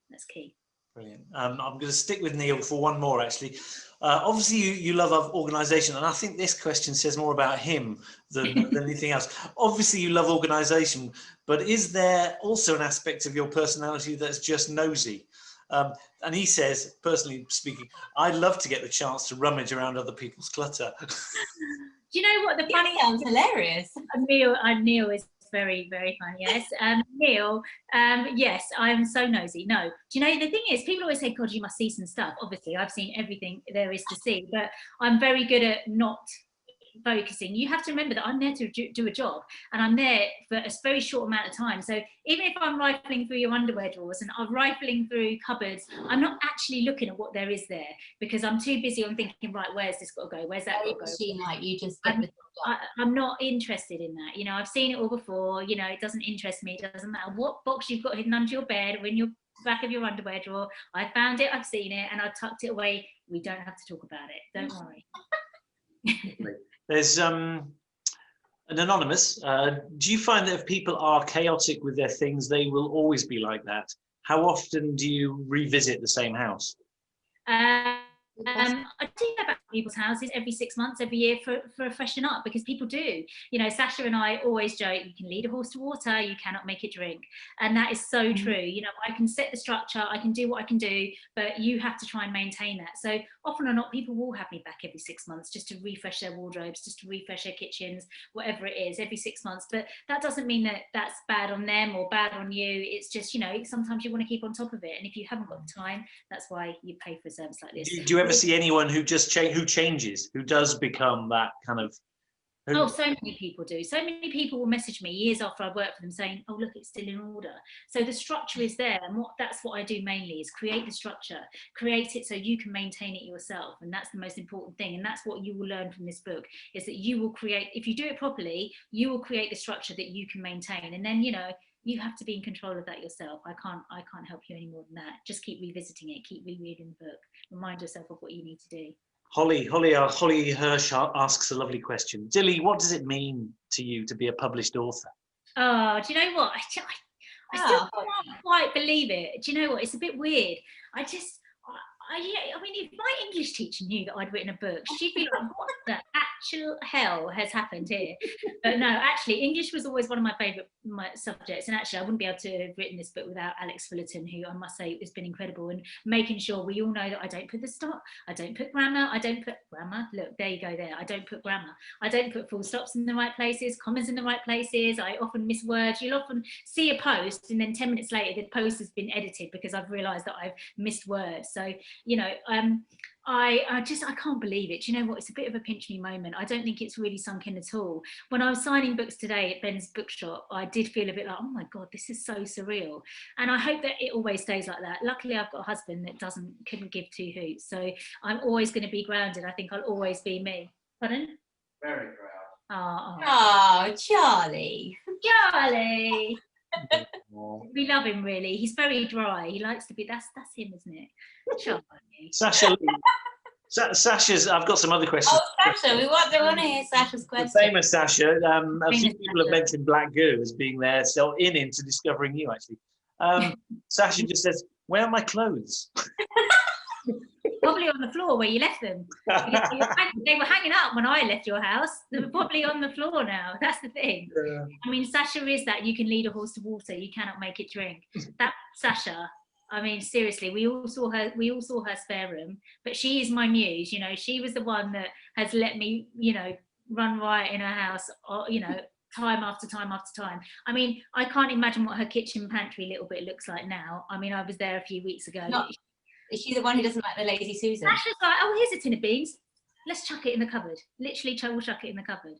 that's key.
Brilliant. I'm going to stick with Neil for one more, actually. Obviously, you love organisation, and I think this question says more about him than anything else. Obviously, you love organisation, but is there also an aspect of your personality that's just nosy? And he says, personally speaking, I'd love to get the chance to rummage around other people's clutter.
Do you know what the funny
sounds hilarious?
Neil is very, very funny. Yes. Neil, yes, I'm so nosy. No, do you know, the thing is, people always say, God, you must see some stuff. Obviously, I've seen everything there is to see, but I'm very good at not focusing. You have to remember that I'm there to do a job, and I'm there for a very short amount of time. So even if I'm rifling through your underwear drawers and I'm rifling through cupboards, I'm not actually looking at what there is there, because I'm too busy on thinking, right, where's this got to go, where's that got to go.
Like, you just get
I'm not interested in that. You know, I've seen it all before. You know, it doesn't interest me. It doesn't matter what box you've got hidden under your bed or in your back of your underwear drawer. I found it, I've seen it, and I've tucked it away. We don't have to talk about it. Don't worry.
There's an anonymous. Do you find that if people are chaotic with their things, they will always be like that? How often do you revisit the same house?
I do go back to people's houses every 6 months, every year for a freshen up, because people do. You know, Sasha and I always joke, you can lead a horse to water, you cannot make it drink. And that is so true. You know, I can set the structure, I can do what I can do, but you have to try and maintain that. So often or not, people will have me back every 6 months just to refresh their wardrobes, just to refresh their kitchens, whatever it is, every 6 months. But that doesn't mean that that's bad on them or bad on you. It's just, you know, sometimes you want to keep on top of it. And if you haven't got the time, that's why you pay for a service like this.
Do you ever see anyone who just changes, who does become that kind of?
Oh, so many people do. So many people will message me years after I work for them saying, oh, look, it's still in order. So the structure is there. And that's what I do mainly, is create the structure, create it so you can maintain it yourself. And that's the most important thing. And that's what you will learn from this book, is that you will create, if you do it properly, you will create the structure that you can maintain. And then, you know, you have to be in control of that yourself. I can't help you any more than that. Just keep revisiting it, keep rereading the book, remind yourself of what you need to do.
Holly Hirsch asks a lovely question. Dilly, what does it mean to you to be a published author?
Oh, do you know what? I still can't quite believe it. Do you know what? It's a bit weird. I mean, if my English teacher knew that I'd written a book, she'd be like, what the actual hell has happened here? But no, actually, English was always one of my favourite subjects. And actually, I wouldn't be able to have written this book without Alex Fullerton, who I must say has been incredible. And making sure we all know that I don't put the stop, I don't put grammar, I don't put grammar. Look, there you go there. I don't put grammar. I don't put full stops in the right places, commas in the right places. I often miss words. You'll often see a post and then 10 minutes later, the post has been edited because I've realised that I've missed words. So, you know, I can't believe it. Do you know what? It's a bit of a pinch me moment. I don't think it's really sunk in at all. When I was signing books today at Ben's bookshop, I did feel a bit like, oh my God, this is so surreal. And I hope that it always stays like that. Luckily, I've got a husband that couldn't give two hoots. So I'm always going to be grounded. I think I'll always be me. Pardon?
Very proud.
Oh, Charlie.
Charlie. We love him, really. He's very dry. He likes to be, that's him, isn't it? Charlie.
Sasha's, I've got some other questions.
Oh, Sasha, we want to hear Sasha's question.
The famous Sasha, a few
Famous
people have
Sasha.
mentioned Black Goo as being there, so into discovering you, actually. Sasha just says, where are my clothes?
Probably on the floor where you left them. They were hanging up when I left your house. They're probably on the floor now. That's the thing.
Yeah.
I mean, Sasha is that you can lead a horse to water, you cannot make it drink. That Sasha, I mean, seriously, we all saw her spare room, but she is my muse. You know, she was the one that has let me, you know, run riot in her house, or, you know, time after time after time. I mean, I can't imagine what her kitchen pantry little bit looks like now. I mean, I was there a few weeks ago.
Is she the one who doesn't like the lazy Susan?
Sasha's like, oh, here's a tin of beans. Let's chuck it in the cupboard. Literally, we'll chuck it in the cupboard.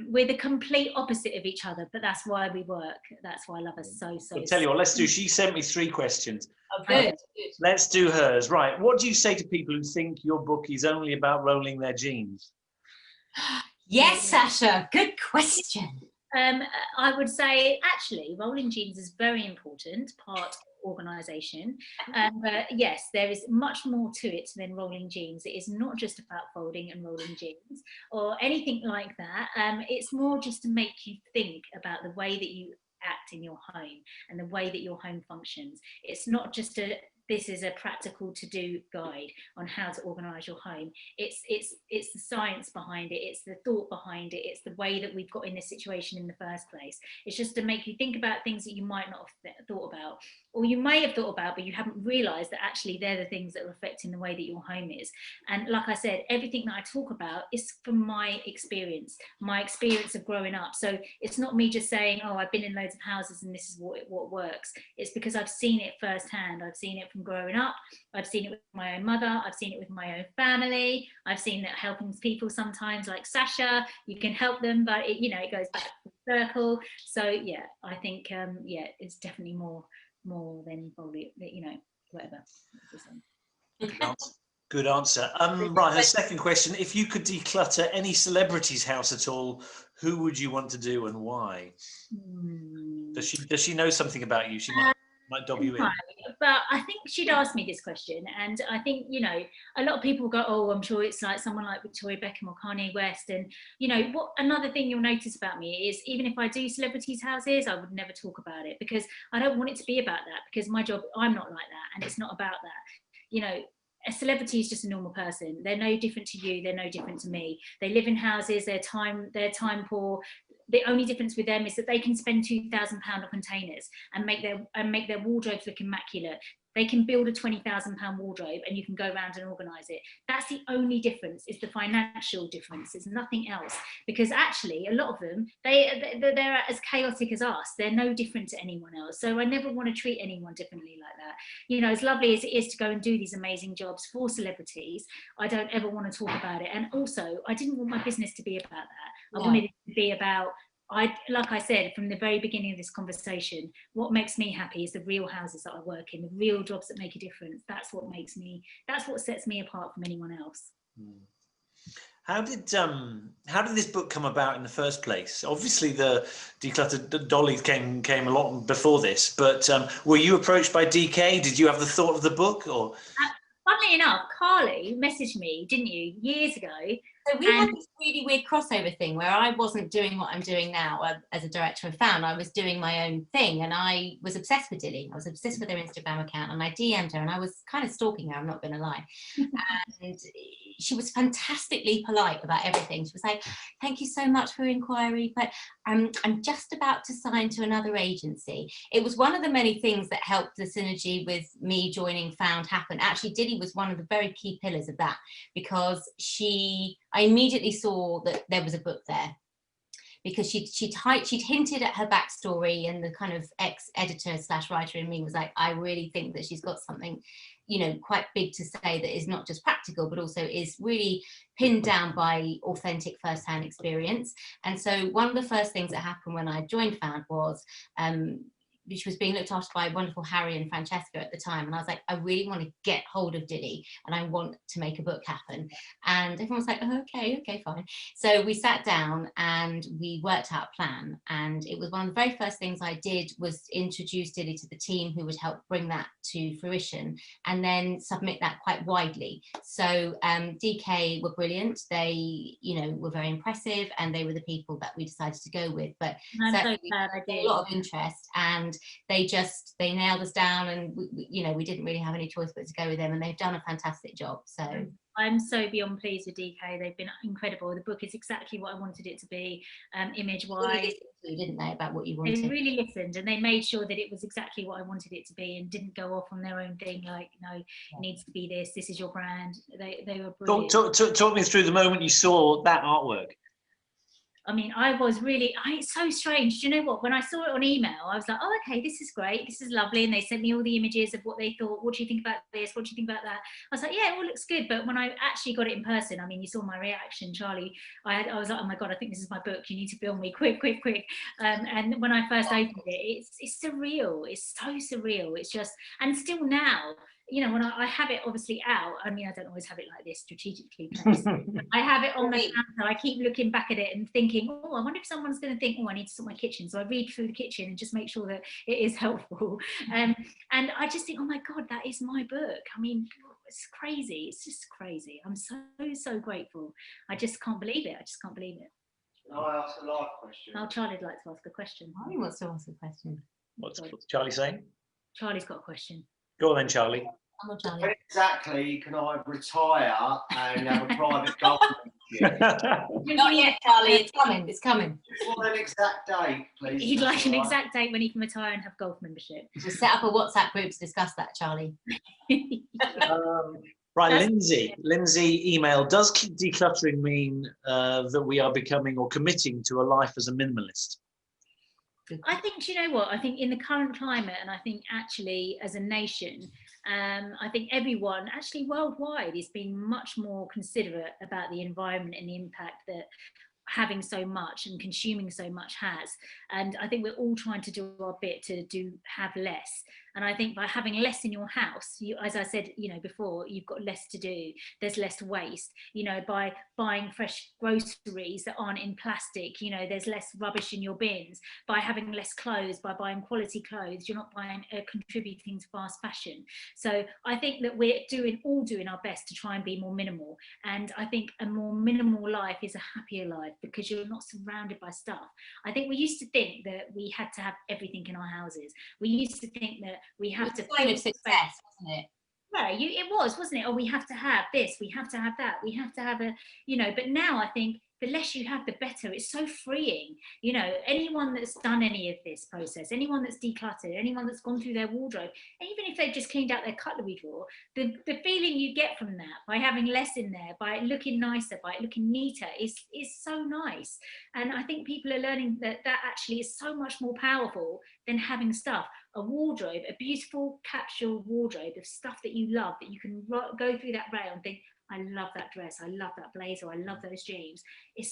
We're the complete opposite of each other, but that's why we work. That's why I love her so.
I'll tell you what, let's do. She sent me 3 questions.
Oh, good.
Let's do hers. Right. What do you say to people who think your book is only about rolling their jeans?
Yes, Sasha. Good question.
I would say, actually, rolling jeans is a very important part of organisation. But yes, there is much more to it than rolling jeans. It is not just about folding and rolling jeans or anything like that. It's more just to make you think about the way that you act in your home and the way that your home functions. It's not just this is a practical to-do guide on how to organise your home. It's the science behind it. It's the thought behind it. It's the way that we've got in this situation in the first place. It's just to make you think about things that you might not have thought about, or you may have thought about, but you haven't realised that actually they're the things that are affecting the way that your home is. And like I said, everything that I talk about is from my experience of growing up. So it's not me just saying, oh, I've been in loads of houses and this is what works. It's because I've seen it firsthand. I've seen it from growing up. I've seen it with my own mother. I've seen it with my own family. I've seen it helping people sometimes, like Sasha. You can help them, but it goes back to the circle. So yeah, I think it's definitely more than probably whatever.
Good answer. Right, her second question: if you could declutter any celebrity's house at all, who would you want to do and why? Does she know something about you? She might dob you in.
Right. But I think she'd asked me this question, and I think a lot of people go, oh, I'm sure it's like someone like Victoria Beckham or Kanye West. And what another thing you'll notice about me is, even if I do celebrities' houses, I would never talk about it, because I don't want it to be about that, because my job, I'm not like that, and it's not about that. A celebrity is just a normal person. They're no different to you. They're no different to me. They live in houses. They're time poor. The only difference with them is that they can spend £2,000 on containers and make their wardrobes look immaculate. They can build a £20,000 wardrobe and you can go around and organise it. That's the only difference, is the financial difference. It's nothing else. Because actually, a lot of them, they're as chaotic as us. They're no different to anyone else. So I never want to treat anyone differently like that. As lovely as it is to go and do these amazing jobs for celebrities, I don't ever want to talk about it. And also, I didn't want my business to be about that. I wanted it to be about, like I said from the very beginning of this conversation, what makes me happy is the real houses that I work in, the real jobs that make a difference. That's what sets me apart from anyone else.
How did this book come about in the first place? Obviously, the Declutter Dollies came a lot before this, but were you approached by DK? Did you have the thought of the book, or?
Funnily enough, Carly messaged me, didn't you, years ago?
So we had this really weird crossover thing where I wasn't doing what I'm doing now as a director of Found. I was doing my own thing, and I was obsessed with Dilly. I was obsessed with her Instagram account, and I DM'd her, and I was kind of stalking her, I'm not going to lie. And she was fantastically polite about everything. She was like, thank you so much for your inquiry, but I'm just about to sign to another agency. It was one of the many things that helped the synergy with me joining Found happen. Actually, Dilly was one of the very key pillars of that, because I immediately saw that there was a book there. Because she'd hinted at her backstory, and the kind of ex-editor / writer in me was like, I really think that she's got something, you know, quite big to say that is not just practical, but also is really pinned down by authentic first-hand experience. And so one of the first things that happened when I joined Found was, which was being looked after by wonderful Harry and Francesca at the time. And I was like, I really want to get hold of Dilly and I want to make a book happen. And everyone was like, oh, okay, fine. So we sat down and we worked out a plan. And it was one of the very first things I did was introduce Dilly to the team who would help bring that to fruition, and then submit that quite widely. So DK were brilliant. They, you know, were very impressive, and they were the people that we decided to go with. But
I'm so glad I did.
A lot of interest, and they nailed us down, and we didn't really have any choice but to go with them, and they've done a fantastic job. So
I'm so beyond pleased with DK. They've been incredible. The book is exactly what I wanted it to be, image-wise.
Didn't they, about what you wanted?
They really listened, and they made sure that it was exactly what I wanted it to be, and didn't go off on their own thing, like, no, it needs to be this. This is your brand. They were brilliant.
Talk me through the moment you saw that artwork.
I mean, it's so strange. Do you know what? When I saw it on email, I was like, oh, okay, this is great. This is lovely. And they sent me all the images of what they thought. What do you think about this? What do you think about that? I was like, yeah, it all looks good. But when I actually got it in person, I mean, you saw my reaction, Charlie. I was like, oh my God, I think this is my book. You need to film me quick. And when I first opened it, it's surreal. It's so surreal. It's just, and still now, you know, when I have it obviously out, I mean, I don't always have it like this strategically placed. I have it on the counter. I keep looking back at it and thinking, oh, I wonder if someone's going to think, oh, I need to sort my kitchen. So I read through the kitchen and just make sure that it is helpful. And I just think, oh my God, that is my book. I mean, it's crazy. It's just crazy. I'm so grateful. I just can't believe it.
Can I ask a live question?
Oh, Charlie'd like to ask a question.
Charlie wants to ask a question.
What's Charlie saying?
Charlie's got a question.
Go on then, Charlie.
Come on, Charlie.
When exactly can I retire and have a private golf membership?
Not yet, Charlie. It's coming.
Just want an exact date, please.
He'd like an exact date when he can retire and have golf membership.
We'll set up a WhatsApp group to discuss that, Charlie.
Right, Lindsay email, does decluttering mean that we are becoming or committing to a life as a minimalist?
I think, do you know what? I think in the current climate, and I think actually as a nation, I think everyone actually worldwide is being much more considerate about the environment and the impact that having so much and consuming so much has. And I think we're all trying to do our bit to have less. And I think by having less in your house, as I said, you know, before, you've got less to do. There's less waste. You know, by buying fresh groceries that aren't in plastic, you know, there's less rubbish in your bins. By having less clothes, by buying quality clothes, you're not contributing to fast fashion. So I think that we're all doing our best to try and be more minimal. And I think a more minimal life is a happier life because you're not surrounded by stuff. I think we used to think that we had to have everything in our houses. We used to think that we have to
find a success, wasn't it?
Yeah, it was, wasn't it? Oh, we have to have this, we have to have that, we have to have a, you know, but now I think the less you have, the better. It's so freeing. You know, anyone that's done any of this process, anyone that's decluttered, anyone that's gone through their wardrobe, and even if they've just cleaned out their cutlery drawer, the feeling you get from that by having less in there, by it looking nicer, by it looking neater is so nice. And I think people are learning that actually is so much more powerful than having stuff. A wardrobe, a beautiful capsule wardrobe of stuff that you love, that you can go through that rail and think, I love that dress, I love that blazer, I love those jeans. It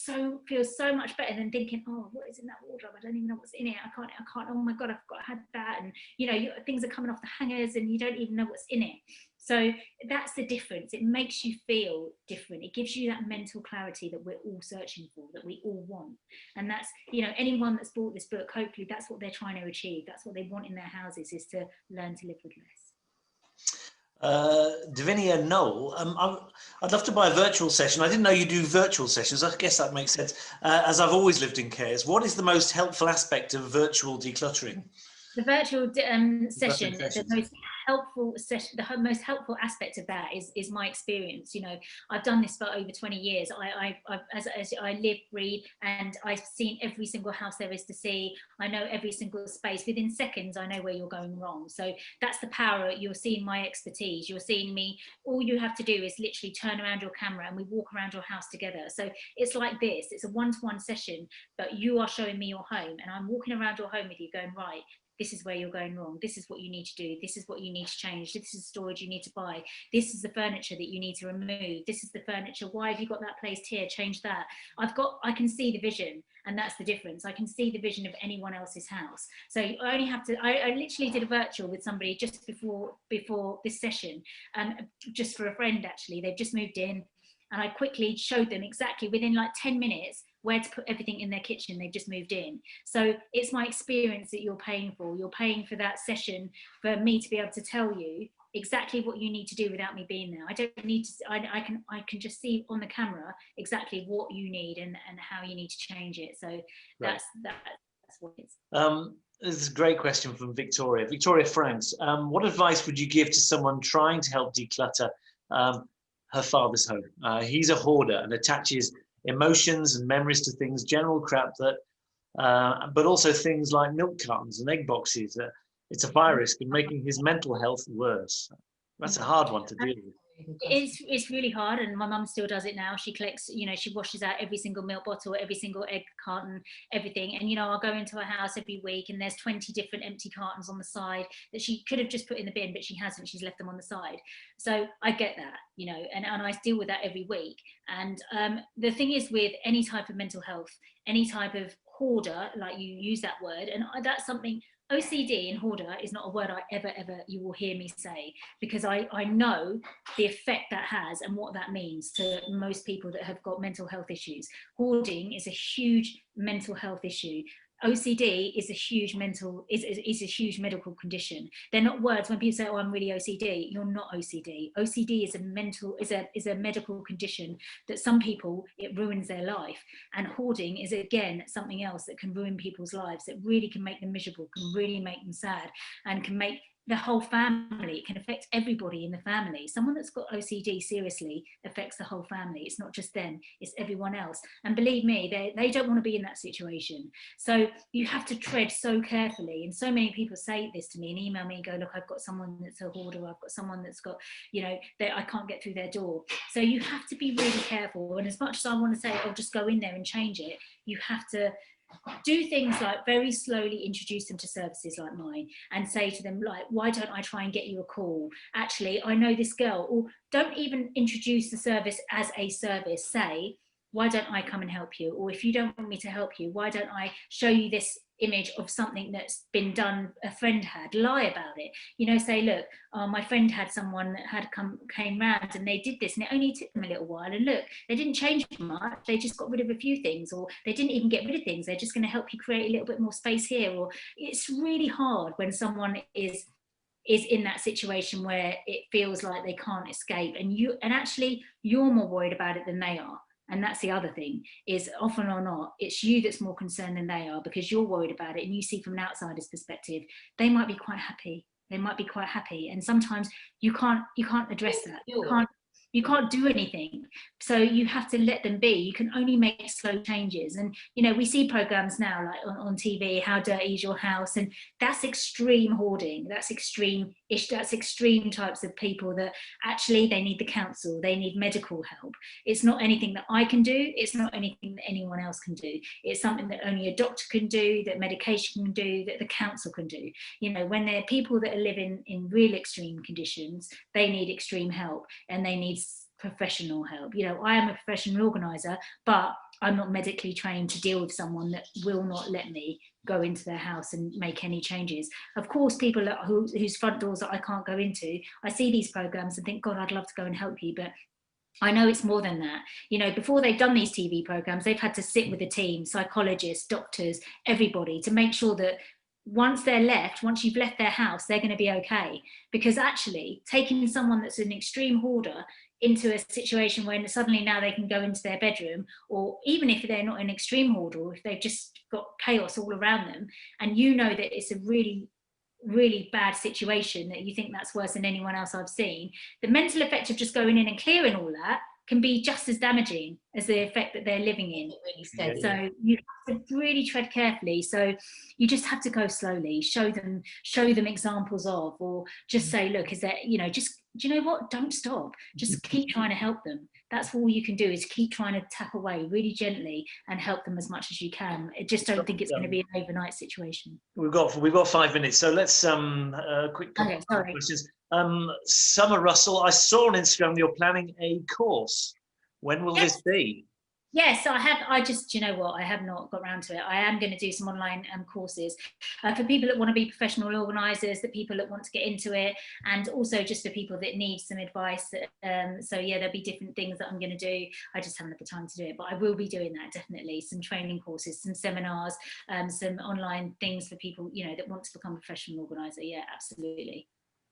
feels so much better than thinking, oh, what is in that wardrobe? I don't even know what's in it. I can't, oh my God, I had that. And, you know, things are coming off the hangers and you don't even know what's in it. So that's the difference. It makes you feel different. It gives you that mental clarity that we're all searching for, that we all want. And that's, you know, anyone that's bought this book, hopefully that's what they're trying to achieve. That's what they want in their houses, is to learn to live with less.
Davinia Noel, I'd love to buy a virtual session. I didn't know you do virtual sessions. I guess that makes sense. As I've always lived in cares, what is the most helpful aspect of virtual decluttering?
The virtual session, the most helpful session, the most helpful aspect of that is my experience. You know, I've done this for over 20 years. As I live, breathe, and I've seen every single house there is to see. I know every single space. Within seconds, I know where you're going wrong. So that's the power. You're seeing my expertise. You're seeing me. All you have to do is literally turn around your camera and we walk around your house together. So it's like this. It's a one-to-one session, but you are showing me your home and I'm walking around your home with you going, right, this is where you're going wrong. This is what you need to do. This is what you need to change. This is storage you need to buy. This is the furniture that you need to remove. This is the furniture. Why have you got that placed here? Change that. I can see the vision, and that's the difference. I can see the vision of anyone else's house. So I only have to, I literally did a virtual with somebody just before this session, just for a friend actually. They've just moved in, and I quickly showed them exactly within like 10 minutes where to put everything in their kitchen. They've just moved in. So it's my experience that you're paying for. You're paying for that session for me to be able to tell you exactly what you need to do without me being there. I don't need to, I can just see on the camera exactly what you need and how you need to change it. So that's what it is.
This is a great question from Victoria. Victoria Franks, what advice would you give to someone trying to help declutter her father's home? He's a hoarder and attaches emotions and memories to things, general crap that, but also things like milk cartons and egg boxes. It's a fire risk in making his mental health worse. That's a hard one to deal with.
It's really hard, and my mum still does it now. She collects, you know, she washes out every single milk bottle, every single egg carton, everything. And you know, I'll go into her house every week and there's 20 different empty cartons on the side that she could have just put in the bin, but she hasn't. She's left them on the side. So I get that, you know, and I deal with that every week. And the thing is, with any type of mental health, any type of hoarder, like you use that word, and that's something. OCD and hoarder is not a word I ever you will hear me say, because I know the effect that has and what that means to most people that have got mental health issues. Hoarding is a huge mental health issue. OCD is a huge is a huge medical condition. They're not words. When people say, "Oh, I'm really OCD," you're not OCD. OCD is a medical condition that some people, it ruins their life. And hoarding is again something else that can ruin people's lives. That really can make them miserable, can really make them sad, and can make the whole family. It can affect everybody in the family. Someone that's got OCD seriously affects the whole family. It's not just them, it's everyone else. And believe me, they don't want to be in that situation. So you have to tread so carefully. And so many people say this to me and email me and go, look, I've got someone that's a hoarder, I've got someone that's got, you know, that I can't get through their door. So you have to be really careful. And as much as I want to say, oh, just go in there and change it, you have to do things like very slowly introduce them to services like mine and say to them, like, why don't I try and get you a call? Actually, I know this girl. Or don't even introduce the service as a service. Say, why don't I come and help you? Or if you don't want me to help you, why don't I show you this image of something that's been done, a friend had, lie about it, you know, say, look, my friend had someone that had came round and they did this and it only took them a little while, and look, they didn't change much, they just got rid of a few things, or they didn't even get rid of things, they're just going to help you create a little bit more space here. Or it's really hard when someone is in that situation where it feels like they can't escape, and actually you're more worried about it than they are. And that's the other thing, is often or not, it's you that's more concerned than they are, because you're worried about it and you see from an outsider's perspective, they might be quite happy. They might be quite happy. And sometimes you can't address that. You can't do anything. So you have to let them be. You can only make slow changes. And, you know, we see programs now like on TV, How Dirty Is Your House? And that's extreme hoarding. That's extreme types of people that actually they need the counsel, they need medical help. It's not anything that I can do. It's not anything that anyone else can do. It's something that only a doctor can do, that medication can do, that the counsel can do. You know, when they're people that are living in real extreme conditions, they need extreme help and they need professional help. You know, I am a professional organizer, but I'm not medically trained to deal with someone that will not let me go into their house and make any changes. Of course, people whose front doors that I can't go into, I see these programs and think, God, I'd love to go and help you, but I know it's more than that. You know, before they've done these TV programs, they've had to sit with a team, psychologists, doctors, everybody, to make sure that once you've left their house, they're going to be okay. Because actually, taking someone that's an extreme hoarder into a situation where suddenly now they can go into their bedroom, or even if they're not an extreme hoarder, or if they've just got chaos all around them, and you know that it's a really really bad situation that you think that's worse than anyone else I've seen, the mental effect of just going in and clearing all that can be just as damaging as the effect that they're living in.
Really
so you have to really tread carefully. So you just have to go slowly, show them examples of, or just say, look, is that, you know, just, do you know what, don't stop, just keep trying to help them. That's all you can do, is keep trying to tap away really gently and help them as much as you can. I just don't think it's going to be an overnight situation.
We've got 5 minutes, so let's quick questions. Summer Russell, I saw on Instagram you're planning a course. When will this be?
Yes, I just, you know what, I have not got around to it. I am going to do some online courses for people that want to be professional organisers, that people that want to get into it, and also just for people that need some advice. So yeah, there'll be different things that I'm going to do. I just haven't had the time to do it, but I will be doing that, definitely. Some training courses, some seminars, some online things for people, you know, that want to become a professional organiser. Yeah, absolutely.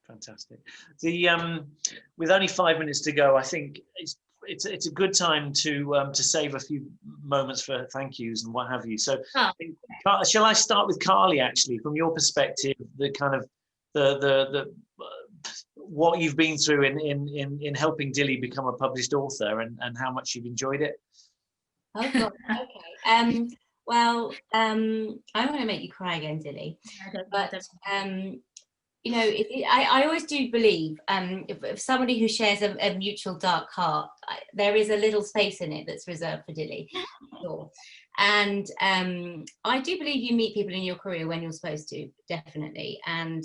Fantastic. With only 5 minutes to go, I think it's a good time to save a few moments for thank yous and what have you. So, shall I start with Carly? Actually, from your perspective, the kind of the what you've been through in helping Dilly become a published author, and how much you've enjoyed it.
Oh God. Okay. Well, I don't want to make you cry again, Dilly, but you know, I always do believe, if somebody who shares a mutual dark heart, there is a little space in it that's reserved for Dilly. Sure. And I do believe you meet people in your career when you're supposed to, definitely. And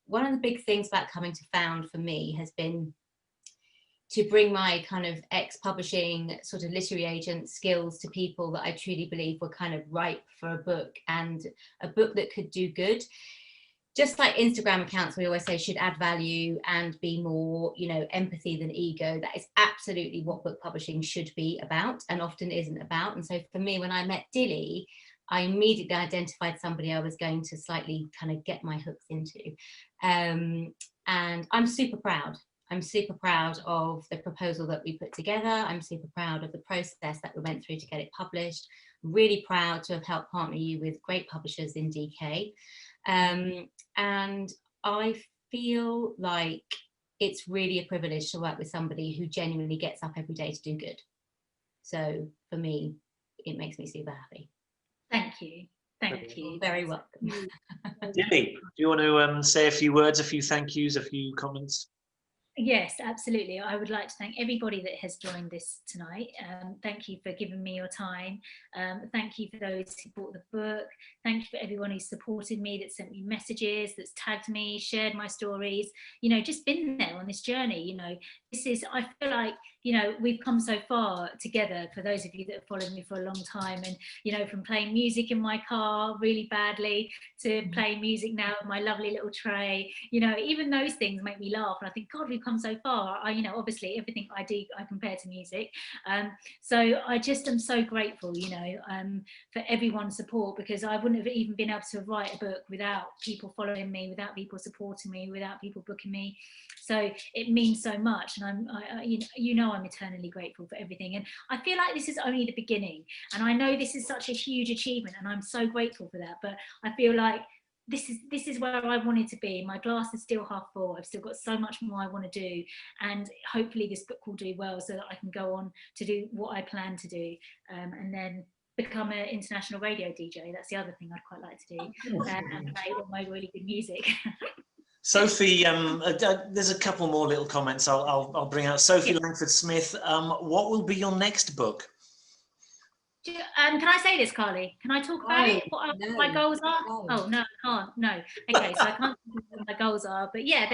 one of the big things about coming to Found for me has been to bring my kind of ex-publishing sort of literary agent skills to people that I truly believe were kind of ripe for a book, and a book that could do good. Just like Instagram accounts, we always say should add value and be more, you know, empathy than ego. That is absolutely what book publishing should be about, and often isn't about. And so for me, when I met Dilly, I immediately identified somebody I was going to slightly kind of get my hooks into. And I'm super proud. I'm super proud of the proposal that we put together. I'm super proud of the process that we went through to get it published. I'm really proud to have helped partner you with great publishers in DK. And I feel like it's really a privilege to work with somebody who genuinely gets up every day to do good. So for me, it makes me super happy.
Thank you. Thank you.
You're very welcome.
Dilly, do you want to say a few words, a few thank yous, a few comments?
Yes, absolutely. I would like to thank everybody that has joined this tonight. Thank you for giving me your time. Thank you for those who bought the book. Thank you for everyone who supported me, that sent me messages, that's tagged me, shared my stories, you know, just been there on this journey. You know, I feel like, you know, we've come so far together, for those of you that have followed me for a long time. And, you know, from playing music in my car really badly to playing music now with my lovely little tray, you know, even those things make me laugh. And I think, God, we've come so far. You know, obviously everything I do, I compare to music. So I just am so grateful, you know, for everyone's support, because I wouldn't have even been able to write a book without people following me, without people supporting me, without people booking me. So it means so much. And you know, I'm eternally grateful for everything. And I feel like this is only the beginning. And I know this is such a huge achievement, and I'm so grateful for that. But I feel like this is where I wanted to be. My glass is still half full. I've still got so much more I want to do, and hopefully this book will do well, so that I can go on to do what I plan to do, and then become an international radio DJ. That's the other thing I'd quite like to do, and play all my really good music.
Sophie, there's a couple more little comments I'll bring out. Sophie Langford Smith, what will be your next book?
Can I say this, Carly? Can I talk about it? What my goals are? Oh no, I can't. No. Okay, so I can't talk what my goals are, but yeah,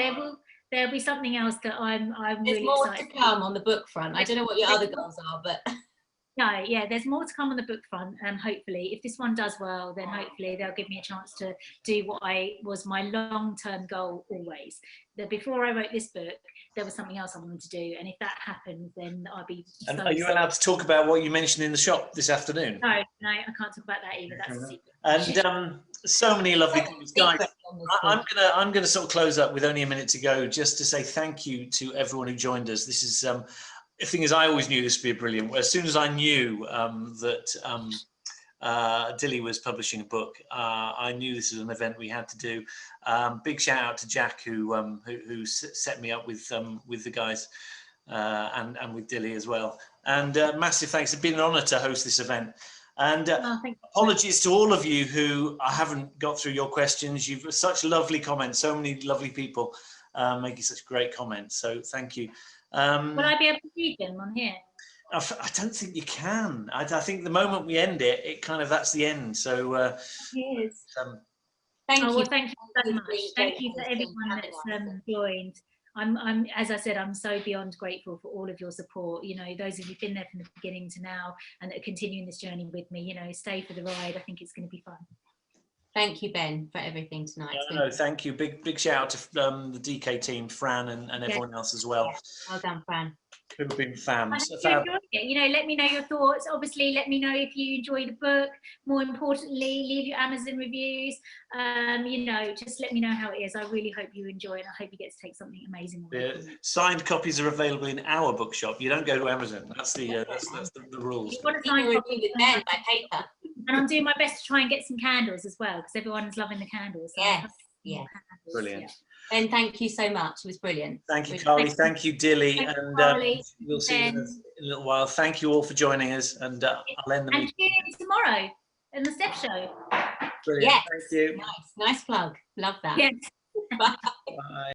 there'll be something else that I'm
There's
really
more
excited
to come on the book front. I don't know what your other goals are, but
no, yeah, there's more to come on the book front, and hopefully if this one does well, then hopefully they'll give me a chance to do what was my long-term goal always. That before I wrote this book, there was something else I wanted to do, and if that happens, then I'll be
And are you allowed to talk about what you mentioned in the shop this afternoon?
No, I can't talk about that either. That's a secret.
And so many lovely things, guys. I'm gonna sort of close up with only a minute to go, just to say thank you to everyone who joined us. This is the thing is, I always knew this would be brilliant. As soon as I knew that Dilly was publishing a book, I knew this was an event we had to do. Big shout out to Jack, who set me up with the guys, and with Dilly as well. And massive thanks. It's been an honour to host this event. And apologies to all of you who I haven't got through your questions. You've such lovely comments, so many lovely people making such great comments. So thank you.
Will I be able to read them on here?
I don't think you can. I think the moment we end it, that's the end. So
Yes.
Thank you. Well, thank you so much. Thank you for everyone that's joined. I'm, as I said, I'm so beyond grateful for all of your support. You know, those of you who've been there from the beginning to now and that are continuing this journey with me. You know, stay for the ride. I think it's going to be fun.
Thank you, Ben, for everything tonight.
No, thank you. Big shout out to the DK team, Fran, and everyone else as well.
Well done, Fran.
Who've been fans.
You know, let me know your thoughts. Obviously, let me know if you enjoyed the book. More importantly, leave your Amazon reviews. You know, just let me know how it is. I really hope you enjoy it. I hope you get to take something amazing away.
Signed copies are available in Our Bookshop. You don't go to Amazon. That's the rules.
You want to sign copy with Ben by paper. And I'm doing my best to try and get some candles as well, because everyone's loving the candles. So
yes, yeah.
Brilliant.
Yeah.
Ben, thank you so much. It was brilliant.
Thank you, Carly. Thank you, Dilly. And we'll see you in a little while. Thank you all for joining us. And I'll end the meeting.
And tune in tomorrow in the Steph Show.
Brilliant.
Yes.
Thank you.
Nice plug. Love that.
Yes.
Bye.
Bye.